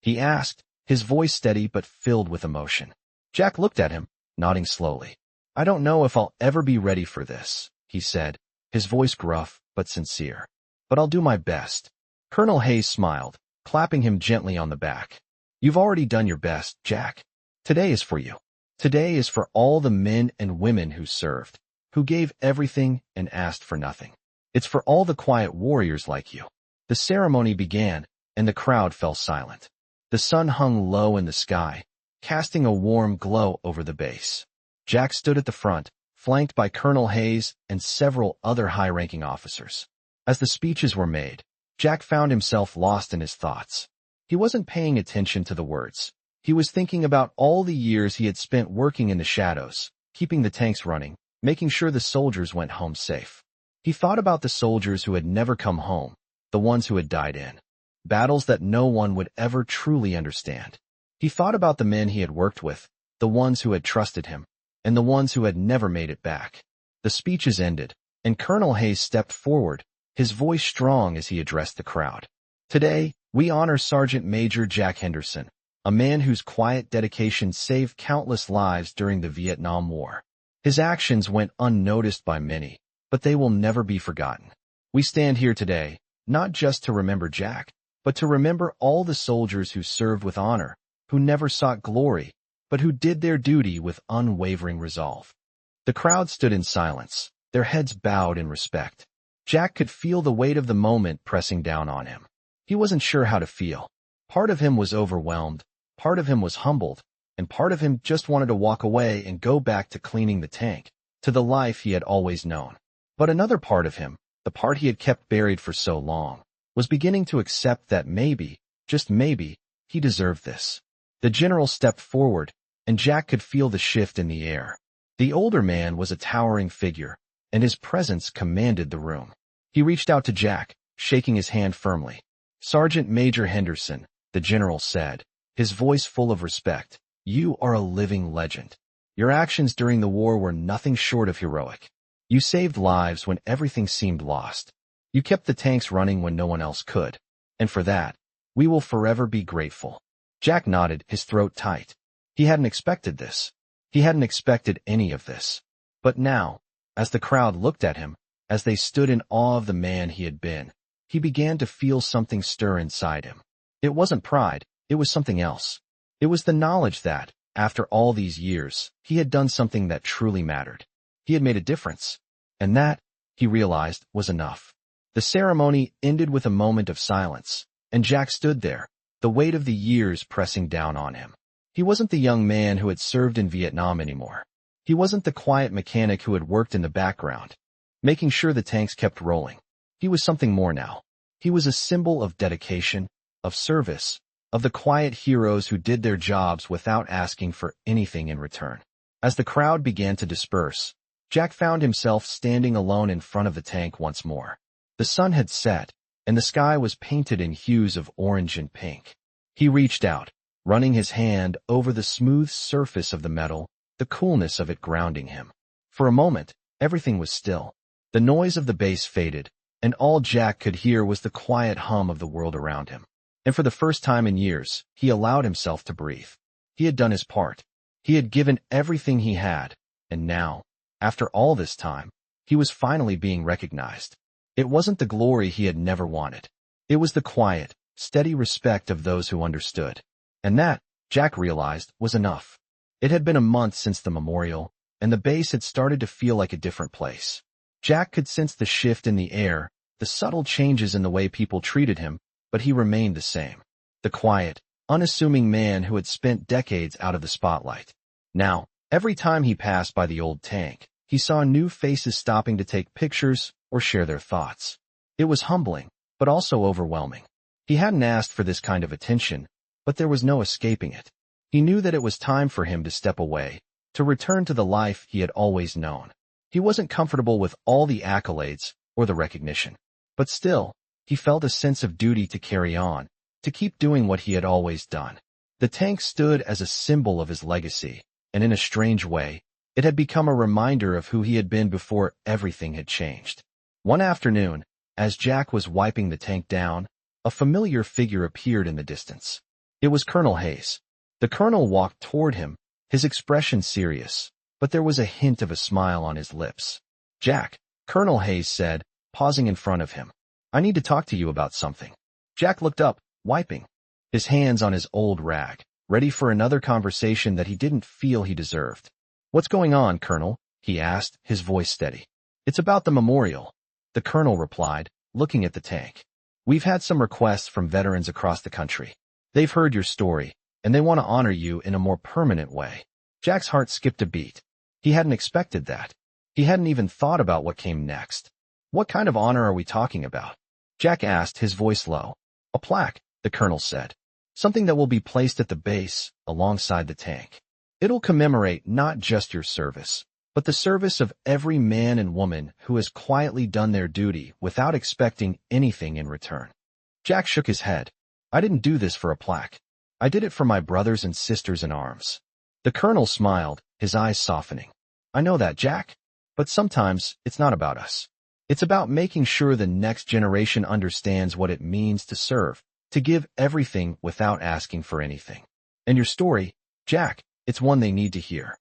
he asked, his voice steady but filled with emotion. Jack looked at him, nodding slowly. "I don't know if I'll ever be ready for this," he said, his voice gruff but sincere. "But I'll do my best." Colonel Hayes smiled, clapping him gently on the back. "You've already done your best, Jack. Today is for you. Today is for all the men and women who served, who gave everything and asked for nothing. It's for all the quiet warriors like you." The ceremony began, and the crowd fell silent. The sun hung low in the sky, casting a warm glow over the base. Jack stood at the front, flanked by Colonel Hayes and several other high-ranking officers. As the speeches were made, Jack found himself lost in his thoughts. He wasn't paying attention to the words. He was thinking about all the years he had spent working in the shadows, keeping the tanks running, making sure the soldiers went home safe. He thought about the soldiers who had never come home, the ones who had died in battles that no one would ever truly understand. He thought about the men he had worked with, the ones who had trusted him, and the ones who had never made it back. The speeches ended, and Colonel Hayes stepped forward, his voice strong as he addressed the crowd. "Today, we honor Sergeant Major Jack Henderson, a man whose quiet dedication saved countless lives during the Vietnam War. His actions went unnoticed by many, but they will never be forgotten. We stand here today, not just to remember Jack, but to remember all the soldiers who served with honor, who never sought glory, but who did their duty with unwavering resolve." The crowd stood in silence, their heads bowed in respect. Jack could feel the weight of the moment pressing down on him. He wasn't sure how to feel. Part of him was overwhelmed, part of him was humbled, and part of him just wanted to walk away and go back to cleaning the tank, to the life he had always known. But another part of him, the part he had kept buried for so long, was beginning to accept that maybe, just maybe, he deserved this. The general stepped forward, and Jack could feel the shift in the air. The older man was a towering figure, and his presence commanded the room. He reached out to Jack, shaking his hand firmly. "Sergeant Major Henderson," the general said, his voice full of respect, "you are a living legend. Your actions during the war were nothing short of heroic. You saved lives when everything seemed lost. You kept the tanks running when no one else could. And for that, we will forever be grateful." Jack nodded, his throat tight. He hadn't expected this. He hadn't expected any of this. But now, as the crowd looked at him, as they stood in awe of the man he had been, he began to feel something stir inside him. It wasn't pride, it was something else. It was the knowledge that, after all these years, he had done something that truly mattered. He had made a difference. And that, he realized, was enough. The ceremony ended with a moment of silence, and Jack stood there, the weight of the years pressing down on him. He wasn't the young man who had served in Vietnam anymore. He wasn't the quiet mechanic who had worked in the background, making sure the tanks kept rolling. He was something more now. He was a symbol of dedication, of service, of the quiet heroes who did their jobs without asking for anything in return. As the crowd began to disperse, Jack found himself standing alone in front of the tank once more. The sun had set, and the sky was painted in hues of orange and pink. He reached out, running his hand over the smooth surface of the metal, the coolness of it grounding him. For a moment, Everything was still. The noise of the bass faded, and all Jack could hear was the quiet hum of the world around him. And for the first time in years, he allowed himself to breathe. He had done his part. He had given everything he had, and now, after all this time, he was finally being recognized. It wasn't the glory he had never wanted. It was the quiet, steady respect of those who understood. And that, Jack realized, was enough. It had been a month since the memorial, and the base had started to feel like a different place. Jack could sense the shift in the air, the subtle changes in the way people treated him, but he remained the same. The quiet, unassuming man who had spent decades out of the spotlight. Now, every time he passed by the old tank, he saw new faces stopping to take pictures or share their thoughts. It was humbling, but also overwhelming. He hadn't asked for this kind of attention, but there was no escaping it. He knew that it was time for him to step away, to return to the life he had always known. He wasn't comfortable with all the accolades or the recognition. But still, he felt a sense of duty to carry on, to keep doing what he had always done. The tank stood as a symbol of his legacy, and in a strange way, it had become a reminder of who he had been before everything had changed. One afternoon, as Jack was wiping the tank down, a familiar figure appeared in the distance. It was Colonel Hayes. The colonel walked toward him, his expression serious, but there was a hint of a smile on his lips. "Jack," Colonel Hayes said, pausing in front of him. "I need to talk to you about something." Jack looked up, wiping, his hands on his old rag, ready for another conversation that he didn't feel he deserved. "What's going on, Colonel?" he asked, his voice steady. "It's about the memorial," the colonel replied, looking at the tank. "We've had some requests from veterans across the country. They've heard your story, and they want to honor you in a more permanent way." Jack's heart skipped a beat. He hadn't expected that. He hadn't even thought about what came next. "What kind of honor are we talking about?" Jack asked, his voice low. "A plaque," the colonel said. "Something that will be placed at the base, alongside the tank. It'll commemorate not just your service, but the service of every man and woman who has quietly done their duty without expecting anything in return." Jack shook his head. "I didn't do this for a plaque. I did it for my brothers and sisters in arms." The colonel smiled, his eyes softening. "I know that, Jack. But sometimes it's not about us. It's about making sure the next generation understands what it means to serve, to give everything without asking for anything. And your story, Jack, it's one they need to hear."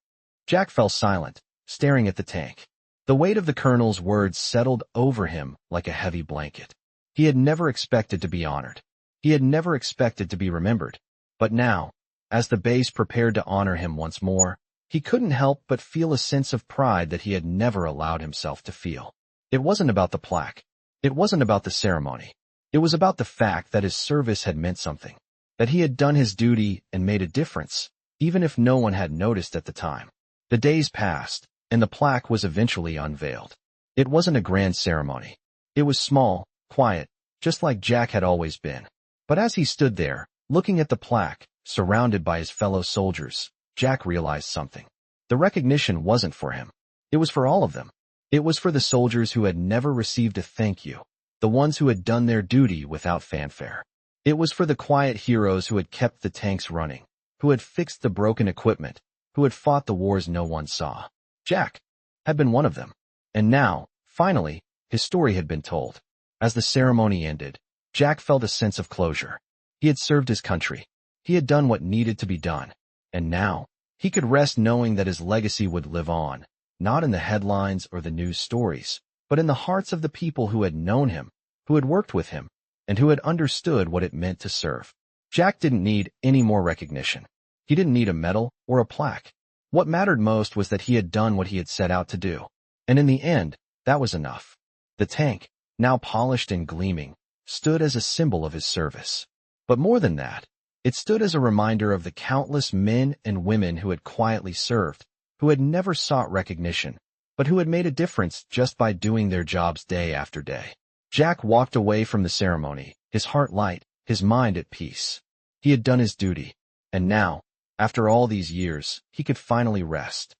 Jack fell silent, staring at the tank. The weight of the colonel's words settled over him like a heavy blanket. He had never expected to be honored. He had never expected to be remembered. But now, as the base prepared to honor him once more, he couldn't help but feel a sense of pride that he had never allowed himself to feel. It wasn't about the plaque. It wasn't about the ceremony. It was about the fact that his service had meant something, that he had done his duty and made a difference, even if no one had noticed at the time. The days passed, and the plaque was eventually unveiled. It wasn't a grand ceremony. It was small, quiet, just like Jack had always been. But as he stood there, looking at the plaque, surrounded by his fellow soldiers, Jack realized something. The recognition wasn't for him. It was for all of them. It was for the soldiers who had never received a thank you, the ones who had done their duty without fanfare. It was for the quiet heroes who had kept the tanks running, who had fixed the broken equipment, who had fought the wars no one saw. Jack had been one of them. And now, finally, his story had been told. As the ceremony ended, Jack felt a sense of closure. He had served his country. He had done what needed to be done. And now, he could rest knowing that his legacy would live on, not in the headlines or the news stories, but in the hearts of the people who had known him, who had worked with him, and who had understood what it meant to serve. Jack didn't need any more recognition. He didn't need a medal or a plaque. What mattered most was that he had done what he had set out to do. And in the end, that was enough. The tank, now polished and gleaming, stood as a symbol of his service. But more than that, it stood as a reminder of the countless men and women who had quietly served, who had never sought recognition, but who had made a difference just by doing their jobs day after day. Jack walked away from the ceremony, his heart light, his mind at peace. He had done his duty, and now, after all these years, he could finally rest.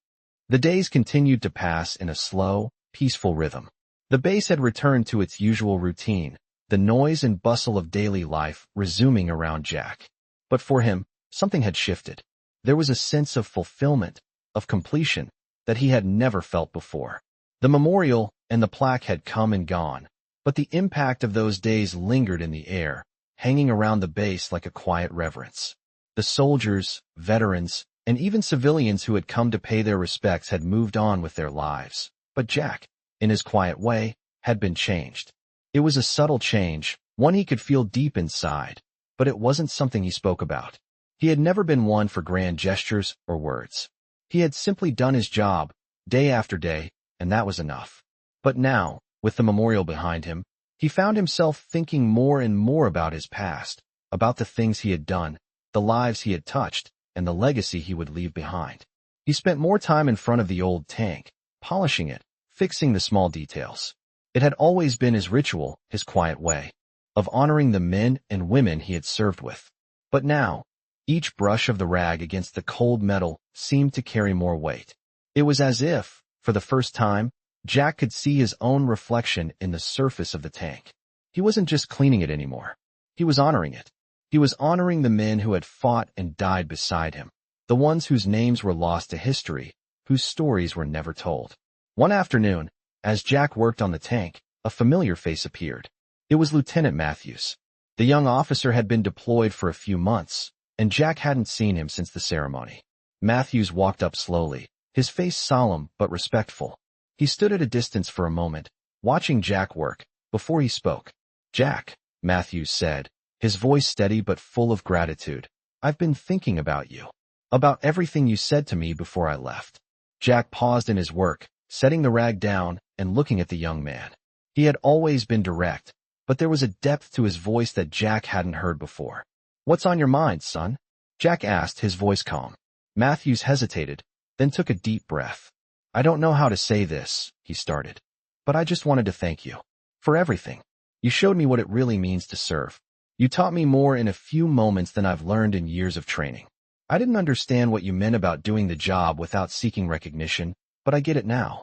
The days continued to pass in a slow, peaceful rhythm. The base had returned to its usual routine, the noise and bustle of daily life resuming around Jack. But for him, something had shifted. There was a sense of fulfillment, of completion, that he had never felt before. The memorial and the plaque had come and gone, but the impact of those days lingered in the air, hanging around the base like a quiet reverence. The soldiers, veterans, and even civilians who had come to pay their respects had moved on with their lives. But Jack, in his quiet way, had been changed. It was a subtle change, one he could feel deep inside, but it wasn't something he spoke about. He had never been one for grand gestures or words. He had simply done his job, day after day, and that was enough. But now, with the memorial behind him, he found himself thinking more and more about his past, about the things he had done, the lives he had touched, and the legacy he would leave behind. He spent more time in front of the old tank, polishing it, fixing the small details. It had always been his ritual, his quiet way, of honoring the men and women he had served with. But now, each brush of the rag against the cold metal seemed to carry more weight. It was as if, for the first time, Jack could see his own reflection in the surface of the tank. He wasn't just cleaning it anymore. He was honoring it. He was honoring the men who had fought and died beside him, the ones whose names were lost to history, whose stories were never told. One afternoon, as Jack worked on the tank, a familiar face appeared. It was Lieutenant Matthews. The young officer had been deployed for a few months, and Jack hadn't seen him since the ceremony. Matthews walked up slowly, his face solemn but respectful. He stood at a distance for a moment, watching Jack work, before he spoke. "Jack," Matthews said, his voice steady but full of gratitude, "I've been thinking about you. About everything you said to me before I left." Jack paused in his work, setting the rag down and looking at the young man. He had always been direct, but there was a depth to his voice that Jack hadn't heard before. "What's on your mind, son?" Jack asked, his voice calm. Matthews hesitated, then took a deep breath. "I don't know how to say this," he started, "but I just wanted to thank you. For everything. You showed me what it really means to serve. You taught me more in a few moments than I've learned in years of training. I didn't understand what you meant about doing the job without seeking recognition, but I get it now."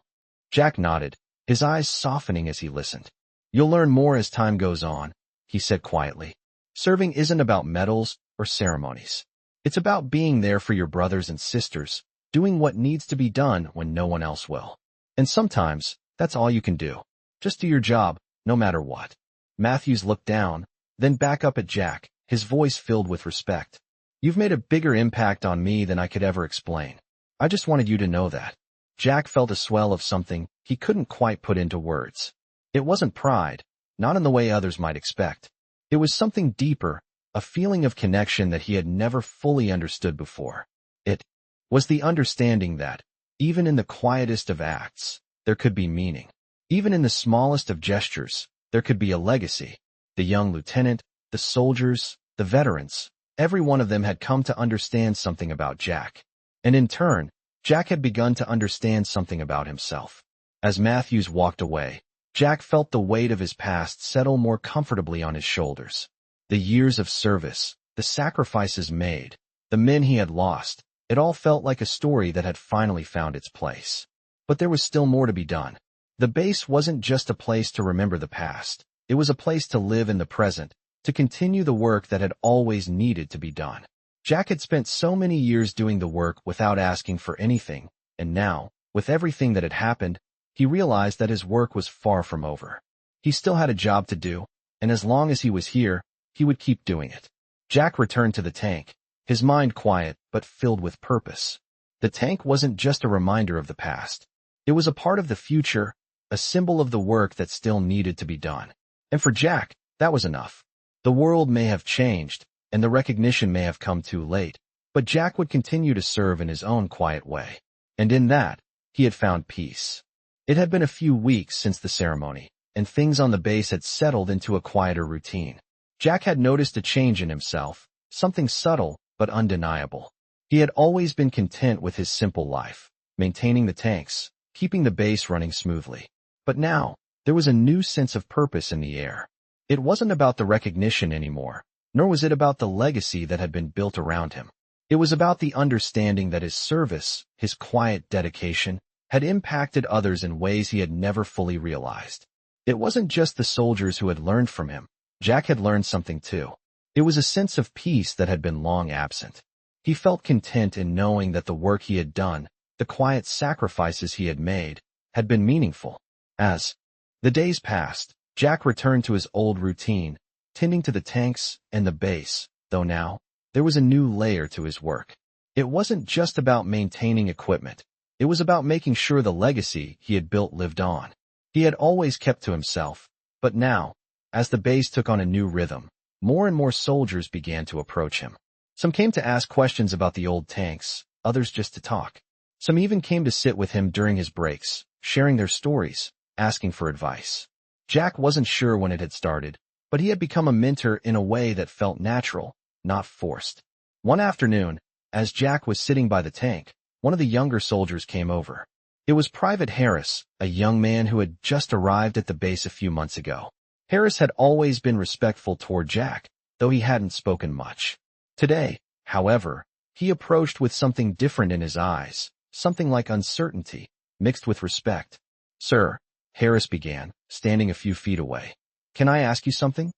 Jack nodded, his eyes softening as he listened. "You'll learn more as time goes on," he said quietly. "Serving isn't about medals or ceremonies. It's about being there for your brothers and sisters, doing what needs to be done when no one else will. And sometimes, that's all you can do. Just do your job, no matter what." Matthews looked down, then back up at Jack, his voice filled with respect. "You've made a bigger impact on me than I could ever explain. I just wanted you to know that." Jack felt a swell of something he couldn't quite put into words. It wasn't pride, not in the way others might expect. It was something deeper, a feeling of connection that he had never fully understood before. It was the understanding that, even in the quietest of acts, there could be meaning. Even in the smallest of gestures, there could be a legacy. The young lieutenant, the soldiers, the veterans, every one of them had come to understand something about Jack. And in turn, Jack had begun to understand something about himself. As Matthews walked away, Jack felt the weight of his past settle more comfortably on his shoulders. The years of service, the sacrifices made, the men he had lost, it all felt like a story that had finally found its place. But there was still more to be done. The base wasn't just a place to remember the past. It was a place to live in the present, to continue the work that had always needed to be done. Jack had spent so many years doing the work without asking for anything, and now, with everything that had happened, he realized that his work was far from over. He still had a job to do, and as long as he was here, he would keep doing it. Jack returned to the tank, his mind quiet but filled with purpose. The tank wasn't just a reminder of the past. It was a part of the future, a symbol of the work that still needed to be done. And for Jack, that was enough. The world may have changed, and the recognition may have come too late, but Jack would continue to serve in his own quiet way. And in that, he had found peace. It had been a few weeks since the ceremony, and things on the base had settled into a quieter routine. Jack had noticed a change in himself, something subtle but undeniable. He had always been content with his simple life, maintaining the tanks, keeping the base running smoothly. But now, there was a new sense of purpose in the air. It wasn't about the recognition anymore, nor was it about the legacy that had been built around him. It was about the understanding that his service, his quiet dedication, had impacted others in ways he had never fully realized. It wasn't just the soldiers who had learned from him. Jack had learned something too. It was a sense of peace that had been long absent. He felt content in knowing that the work he had done, the quiet sacrifices he had made, had been meaningful. As the days passed, Jack returned to his old routine, tending to the tanks and the base, though now, there was a new layer to his work. It wasn't just about maintaining equipment. It was about making sure the legacy he had built lived on. He had always kept to himself, but now, as the base took on a new rhythm, more and more soldiers began to approach him. Some came to ask questions about the old tanks, others just to talk. Some even came to sit with him during his breaks, sharing their stories, asking for advice. Jack wasn't sure when it had started, but he had become a mentor in a way that felt natural, not forced. One afternoon, as Jack was sitting by the tank, one of the younger soldiers came over. It was Private Harris, a young man who had just arrived at the base a few months ago. Harris had always been respectful toward Jack, though he hadn't spoken much. Today, however, he approached with something different in his eyes, something like uncertainty, mixed with respect. "Sir," Harris began, standing a few feet away. "Can I ask you something?"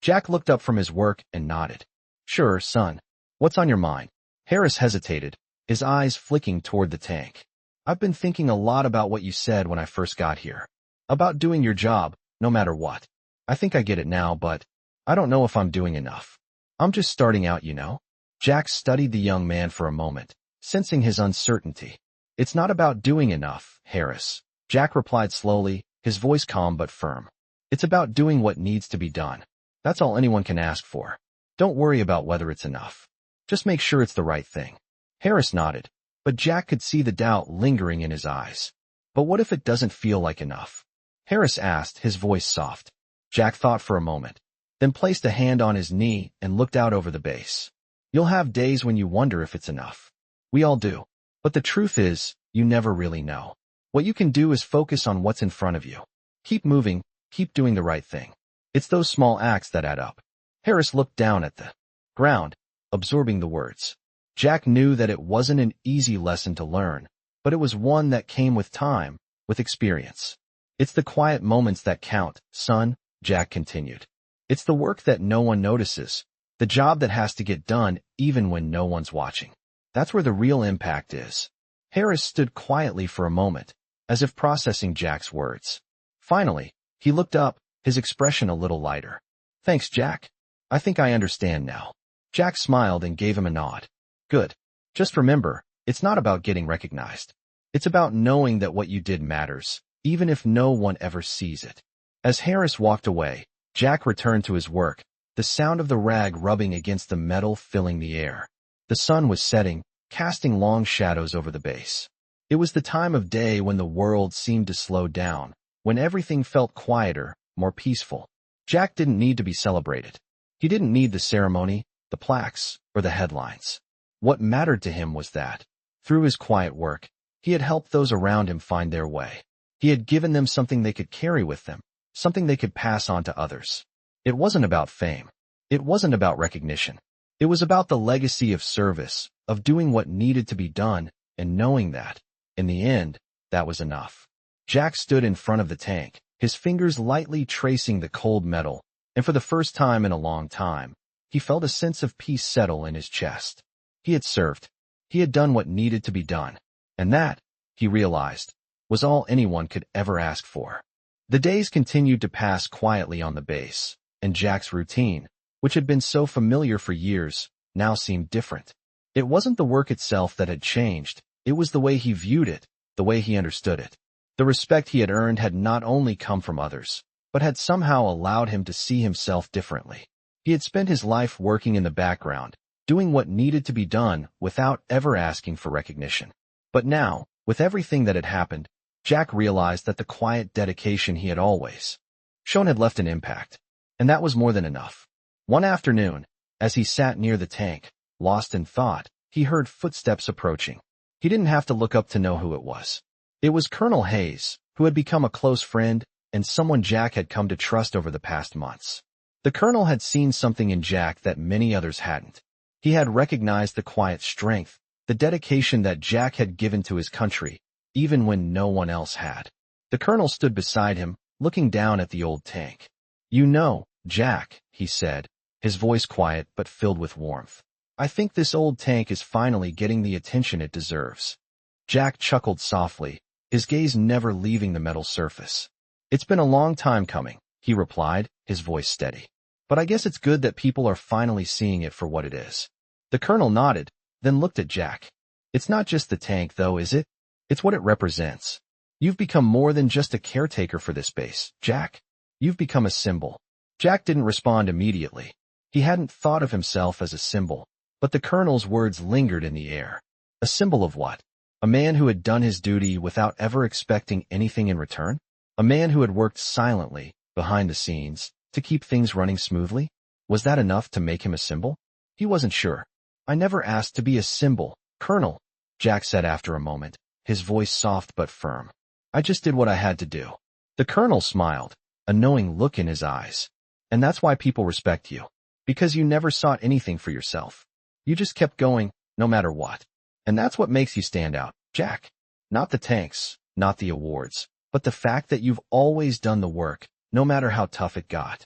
Jack looked up from his work and nodded. "Sure, son. What's on your mind?" Harris hesitated, his eyes flicking toward the tank. "I've been thinking a lot about what you said when I first got here. About doing your job, no matter what. I think I get it now, but I don't know if I'm doing enough. I'm just starting out, you know." Jack studied the young man for a moment, sensing his uncertainty. "It's not about doing enough, Harris," Jack replied slowly, his voice calm but firm. "It's about doing what needs to be done. That's all anyone can ask for. Don't worry about whether it's enough. Just make sure it's the right thing." Harris nodded, but Jack could see the doubt lingering in his eyes. "But what if it doesn't feel like enough?" Harris asked, his voice soft. Jack thought for a moment, then placed a hand on his knee and looked out over the base. "You'll have days when you wonder if it's enough. We all do. But the truth is, you never really know. What you can do is focus on what's in front of you. Keep moving, keep doing the right thing. It's those small acts that add up." Harris looked down at the ground, absorbing the words. Jack knew that it wasn't an easy lesson to learn, but it was one that came with time, with experience. "It's the quiet moments that count, son," Jack continued. "It's the work that no one notices, the job that has to get done even when no one's watching. That's where the real impact is." Harris stood quietly for a moment, as if processing Jack's words. Finally, he looked up, his expression a little lighter. "Thanks, Jack. I think I understand now." Jack smiled and gave him a nod. "Good. Just remember, it's not about getting recognized. It's about knowing that what you did matters, even if no one ever sees it." As Harris walked away, Jack returned to his work, the sound of the rag rubbing against the metal filling the air. The sun was setting, casting long shadows over the base. It was the time of day when the world seemed to slow down, when everything felt quieter, more peaceful. Jack didn't need to be celebrated. He didn't need the ceremony, the plaques, or the headlines. What mattered to him was that, through his quiet work, he had helped those around him find their way. He had given them something they could carry with them, something they could pass on to others. It wasn't about fame. It wasn't about recognition. It was about the legacy of service, of doing what needed to be done, and knowing that, in the end, that was enough. Jack stood in front of the tank, his fingers lightly tracing the cold metal, and for the first time in a long time, he felt a sense of peace settle in his chest. He had served. He had done what needed to be done. And that, he realized, was all anyone could ever ask for. The days continued to pass quietly on the base, and Jack's routine, which had been so familiar for years, now seemed different. It wasn't the work itself that had changed, it was the way he viewed it, the way he understood it. The respect he had earned had not only come from others, but had somehow allowed him to see himself differently. He had spent his life working in the background, doing what needed to be done without ever asking for recognition. But now, with everything that had happened, Jack realized that the quiet dedication he had always shown had left an impact, and that was more than enough. One afternoon, as he sat near the tank, lost in thought, he heard footsteps approaching. He didn't have to look up to know who it was. It was Colonel Hayes, who had become a close friend and someone Jack had come to trust over the past months. The colonel had seen something in Jack that many others hadn't. He had recognized the quiet strength, the dedication that Jack had given to his country, even when no one else had. The colonel stood beside him, looking down at the old tank. "You know, Jack," he said, his voice quiet but filled with warmth. "I think this old tank is finally getting the attention it deserves." Jack chuckled softly, his gaze never leaving the metal surface. "It's been a long time coming," he replied, his voice steady. "But I guess it's good that people are finally seeing it for what it is." The colonel nodded, then looked at Jack. "It's not just the tank, though, is it? It's what it represents. You've become more than just a caretaker for this base, Jack. You've become a symbol." Jack didn't respond immediately. He hadn't thought of himself as a symbol, but the colonel's words lingered in the air. A symbol of what? A man who had done his duty without ever expecting anything in return? A man who had worked silently, behind the scenes, to keep things running smoothly? Was that enough to make him a symbol? He wasn't sure. "I never asked to be a symbol, Colonel," Jack said after a moment, his voice soft but firm. "I just did what I had to do." The colonel smiled, a knowing look in his eyes. "And that's why people respect you. Because you never sought anything for yourself. You just kept going, no matter what. And that's what makes you stand out, Jack. Not the tanks, not the awards, but the fact that you've always done the work, no matter how tough it got."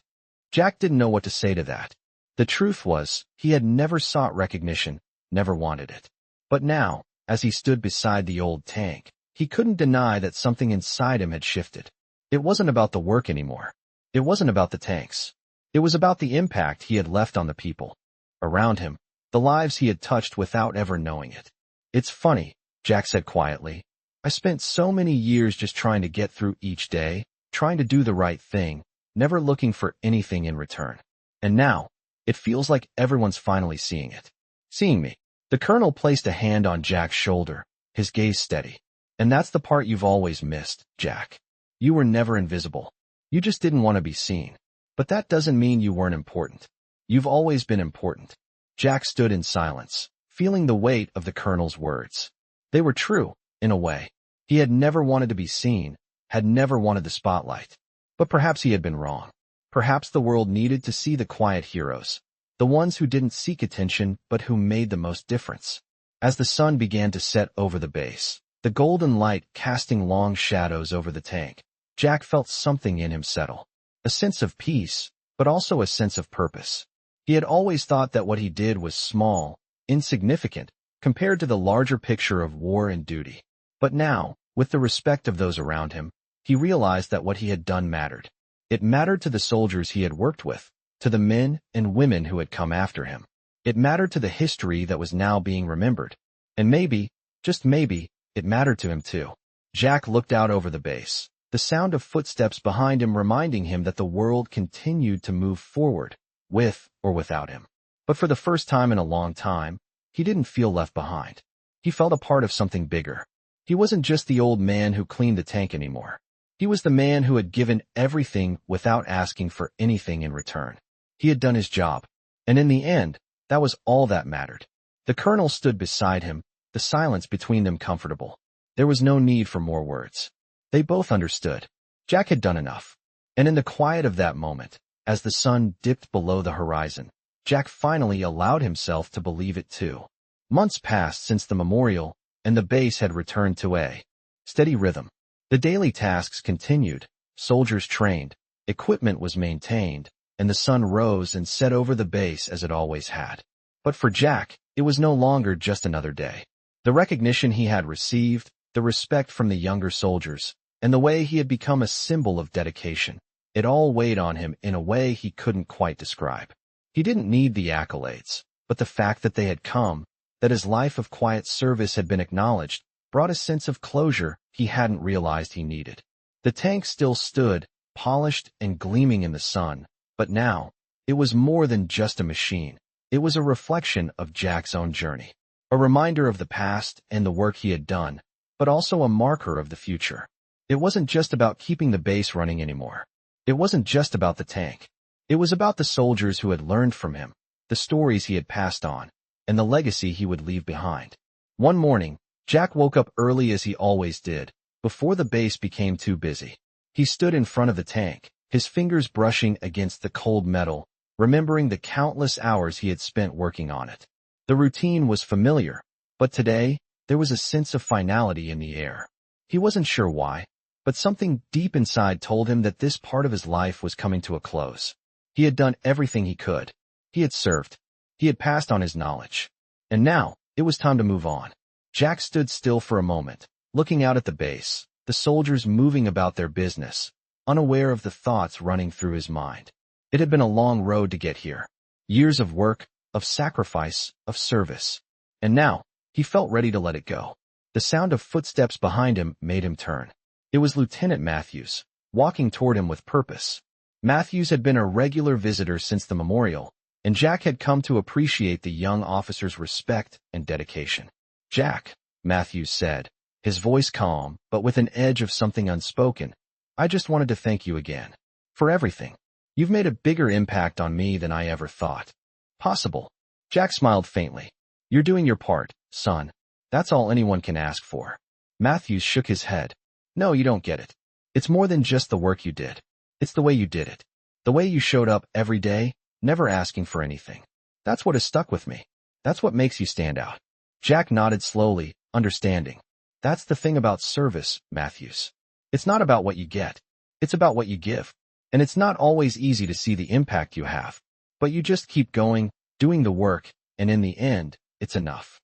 Jack didn't know what to say to that. The truth was, he had never sought recognition, never wanted it. But now, as he stood beside the old tank, he couldn't deny that something inside him had shifted. It wasn't about the work anymore. It wasn't about the tanks. It was about the impact he had left on the people around him, the lives he had touched without ever knowing it. "It's funny," Jack said quietly. "I spent so many years just trying to get through each day, trying to do the right thing, never looking for anything in return. And now, it feels like everyone's finally seeing it. Seeing me." The colonel placed a hand on Jack's shoulder, his gaze steady. "And that's the part you've always missed, Jack. You were never invisible. You just didn't want to be seen. But that doesn't mean you weren't important. You've always been important." Jack stood in silence, feeling the weight of the colonel's words. They were true, in a way. He had never wanted to be seen, had never wanted the spotlight. But perhaps he had been wrong. Perhaps the world needed to see the quiet heroes, the ones who didn't seek attention but who made the most difference. As the sun began to set over the base, the golden light casting long shadows over the tank, Jack felt something in him settle. A sense of peace, but also a sense of purpose. He had always thought that what he did was small, insignificant, compared to the larger picture of war and duty. But now, with the respect of those around him, he realized that what he had done mattered. It mattered to the soldiers he had worked with, to the men and women who had come after him. It mattered to the history that was now being remembered. And maybe, just maybe, it mattered to him too. Jack looked out over the base, the sound of footsteps behind him reminding him that the world continued to move forward, with or without him. But for the first time in a long time, he didn't feel left behind. He felt a part of something bigger. He wasn't just the old man who cleaned the tank anymore. He was the man who had given everything without asking for anything in return. He had done his job, and in the end, that was all that mattered. The colonel stood beside him, the silence between them comfortable. There was no need for more words. They both understood. Jack had done enough. And in the quiet of that moment, as the sun dipped below the horizon, Jack finally allowed himself to believe it too. Months passed since the memorial, and the base had returned to a steady rhythm. The daily tasks continued, soldiers trained, equipment was maintained, and the sun rose and set over the base as it always had. But for Jack, it was no longer just another day. The recognition he had received, the respect from the younger soldiers, and the way he had become a symbol of dedication, it all weighed on him in a way he couldn't quite describe. He didn't need the accolades, but the fact that they had come, that his life of quiet service had been acknowledged, brought a sense of closure he hadn't realized he needed. The tank still stood, polished and gleaming in the sun, but now, it was more than just a machine. It was a reflection of Jack's own journey, a reminder of the past and the work he had done, but also a marker of the future. It wasn't just about keeping the base running anymore. It wasn't just about the tank. It was about the soldiers who had learned from him, the stories he had passed on, and the legacy he would leave behind. One morning, Jack woke up early as he always did, before the base became too busy. He stood in front of the tank, his fingers brushing against the cold metal, remembering the countless hours he had spent working on it. The routine was familiar, but today, there was a sense of finality in the air. He wasn't sure why, but something deep inside told him that this part of his life was coming to a close. He had done everything he could. He had served. He had passed on his knowledge. And now, it was time to move on. Jack stood still for a moment, looking out at the base, the soldiers moving about their business, unaware of the thoughts running through his mind. It had been a long road to get here. Years of work, of sacrifice, of service. And now, he felt ready to let it go. The sound of footsteps behind him made him turn. It was Lieutenant Matthews, walking toward him with purpose. Matthews had been a regular visitor since the memorial, and Jack had come to appreciate the young officer's respect and dedication. "Jack," Matthews said, his voice calm, but with an edge of something unspoken, "I just wanted to thank you again. For everything. You've made a bigger impact on me than I ever thought possible." Jack smiled faintly. "You're doing your part, son. That's all anyone can ask for." Matthews shook his head. "No, you don't get it. It's more than just the work you did. It's the way you did it. The way you showed up every day, never asking for anything. That's what has stuck with me. That's what makes you stand out." Jack nodded slowly, understanding. "That's the thing about service, Matthews. It's not about what you get. It's about what you give. And it's not always easy to see the impact you have. But you just keep going, doing the work, and in the end, it's enough."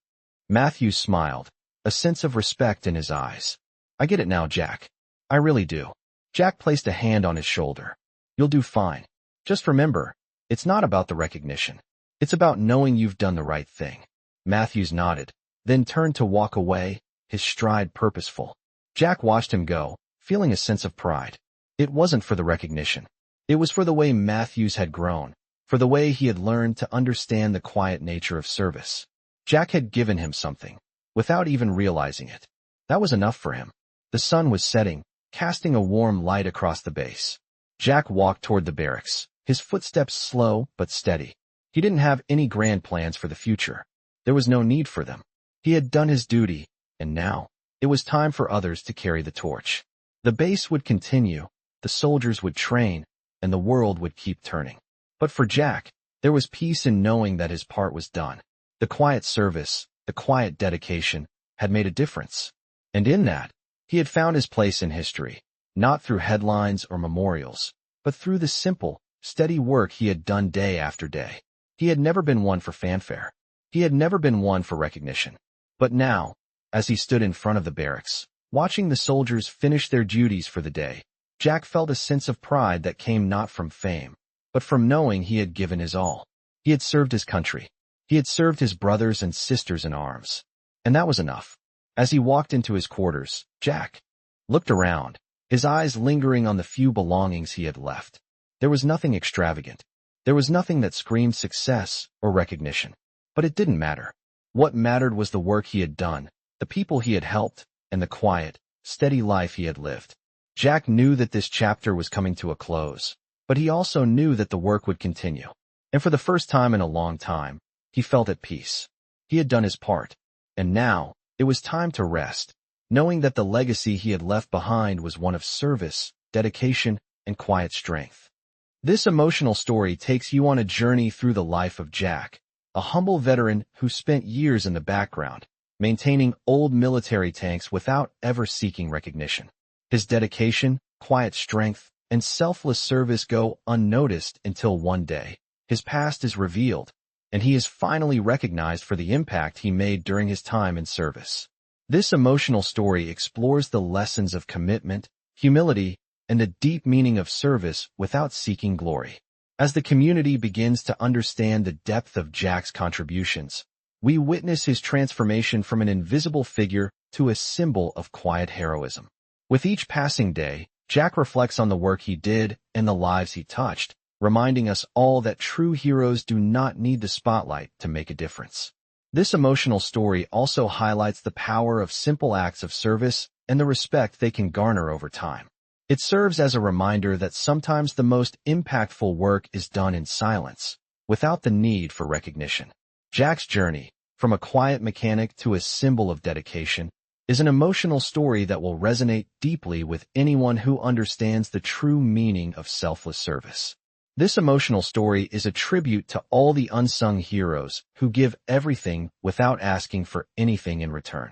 Matthews smiled, a sense of respect in his eyes. "I get it now, Jack. I really do." Jack placed a hand on his shoulder. "You'll do fine. Just remember, it's not about the recognition. It's about knowing you've done the right thing." Matthews nodded, then turned to walk away, his stride purposeful. Jack watched him go, feeling a sense of pride. It wasn't for the recognition. It was for the way Matthews had grown, for the way he had learned to understand the quiet nature of service. Jack had given him something, without even realizing it. That was enough for him. The sun was setting, casting a warm light across the base. Jack walked toward the barracks, his footsteps slow but steady. He didn't have any grand plans for the future. There was no need for them. He had done his duty, and now, it was time for others to carry the torch. The base would continue, the soldiers would train, and the world would keep turning. But for Jack, there was peace in knowing that his part was done. The quiet service, the quiet dedication, had made a difference. And in that, he had found his place in history, not through headlines or memorials, but through the simple, steady work he had done day after day. He had never been one for fanfare. He had never been one for recognition. But now, as he stood in front of the barracks, watching the soldiers finish their duties for the day, Jack felt a sense of pride that came not from fame, but from knowing he had given his all. He had served his country. He had served his brothers and sisters in arms. And that was enough. As he walked into his quarters, Jack looked around, his eyes lingering on the few belongings he had left. There was nothing extravagant. There was nothing that screamed success or recognition. But it didn't matter. What mattered was the work he had done, the people he had helped, and the quiet, steady life he had lived. Jack knew that this chapter was coming to a close, but he also knew that the work would continue. And for the first time in a long time, he felt at peace. He had done his part, and now it was time to rest, knowing that the legacy he had left behind was one of service, dedication, and quiet strength. This emotional story takes you on a journey through the life of Jack, a humble veteran who spent years in the background, maintaining old military tanks without ever seeking recognition. His dedication, quiet strength, and selfless service go unnoticed until one day, his past is revealed, and he is finally recognized for the impact he made during his time in service. This emotional story explores the lessons of commitment, humility, and the deep meaning of service without seeking glory. As the community begins to understand the depth of Jack's contributions, we witness his transformation from an invisible figure to a symbol of quiet heroism. With each passing day, Jack reflects on the work he did and the lives he touched, reminding us all that true heroes do not need the spotlight to make a difference. This emotional story also highlights the power of simple acts of service and the respect they can garner over time. It serves as a reminder that sometimes the most impactful work is done in silence, without the need for recognition. Jack's journey, from a quiet mechanic to a symbol of dedication, is an emotional story that will resonate deeply with anyone who understands the true meaning of selfless service. This emotional story is a tribute to all the unsung heroes who give everything without asking for anything in return.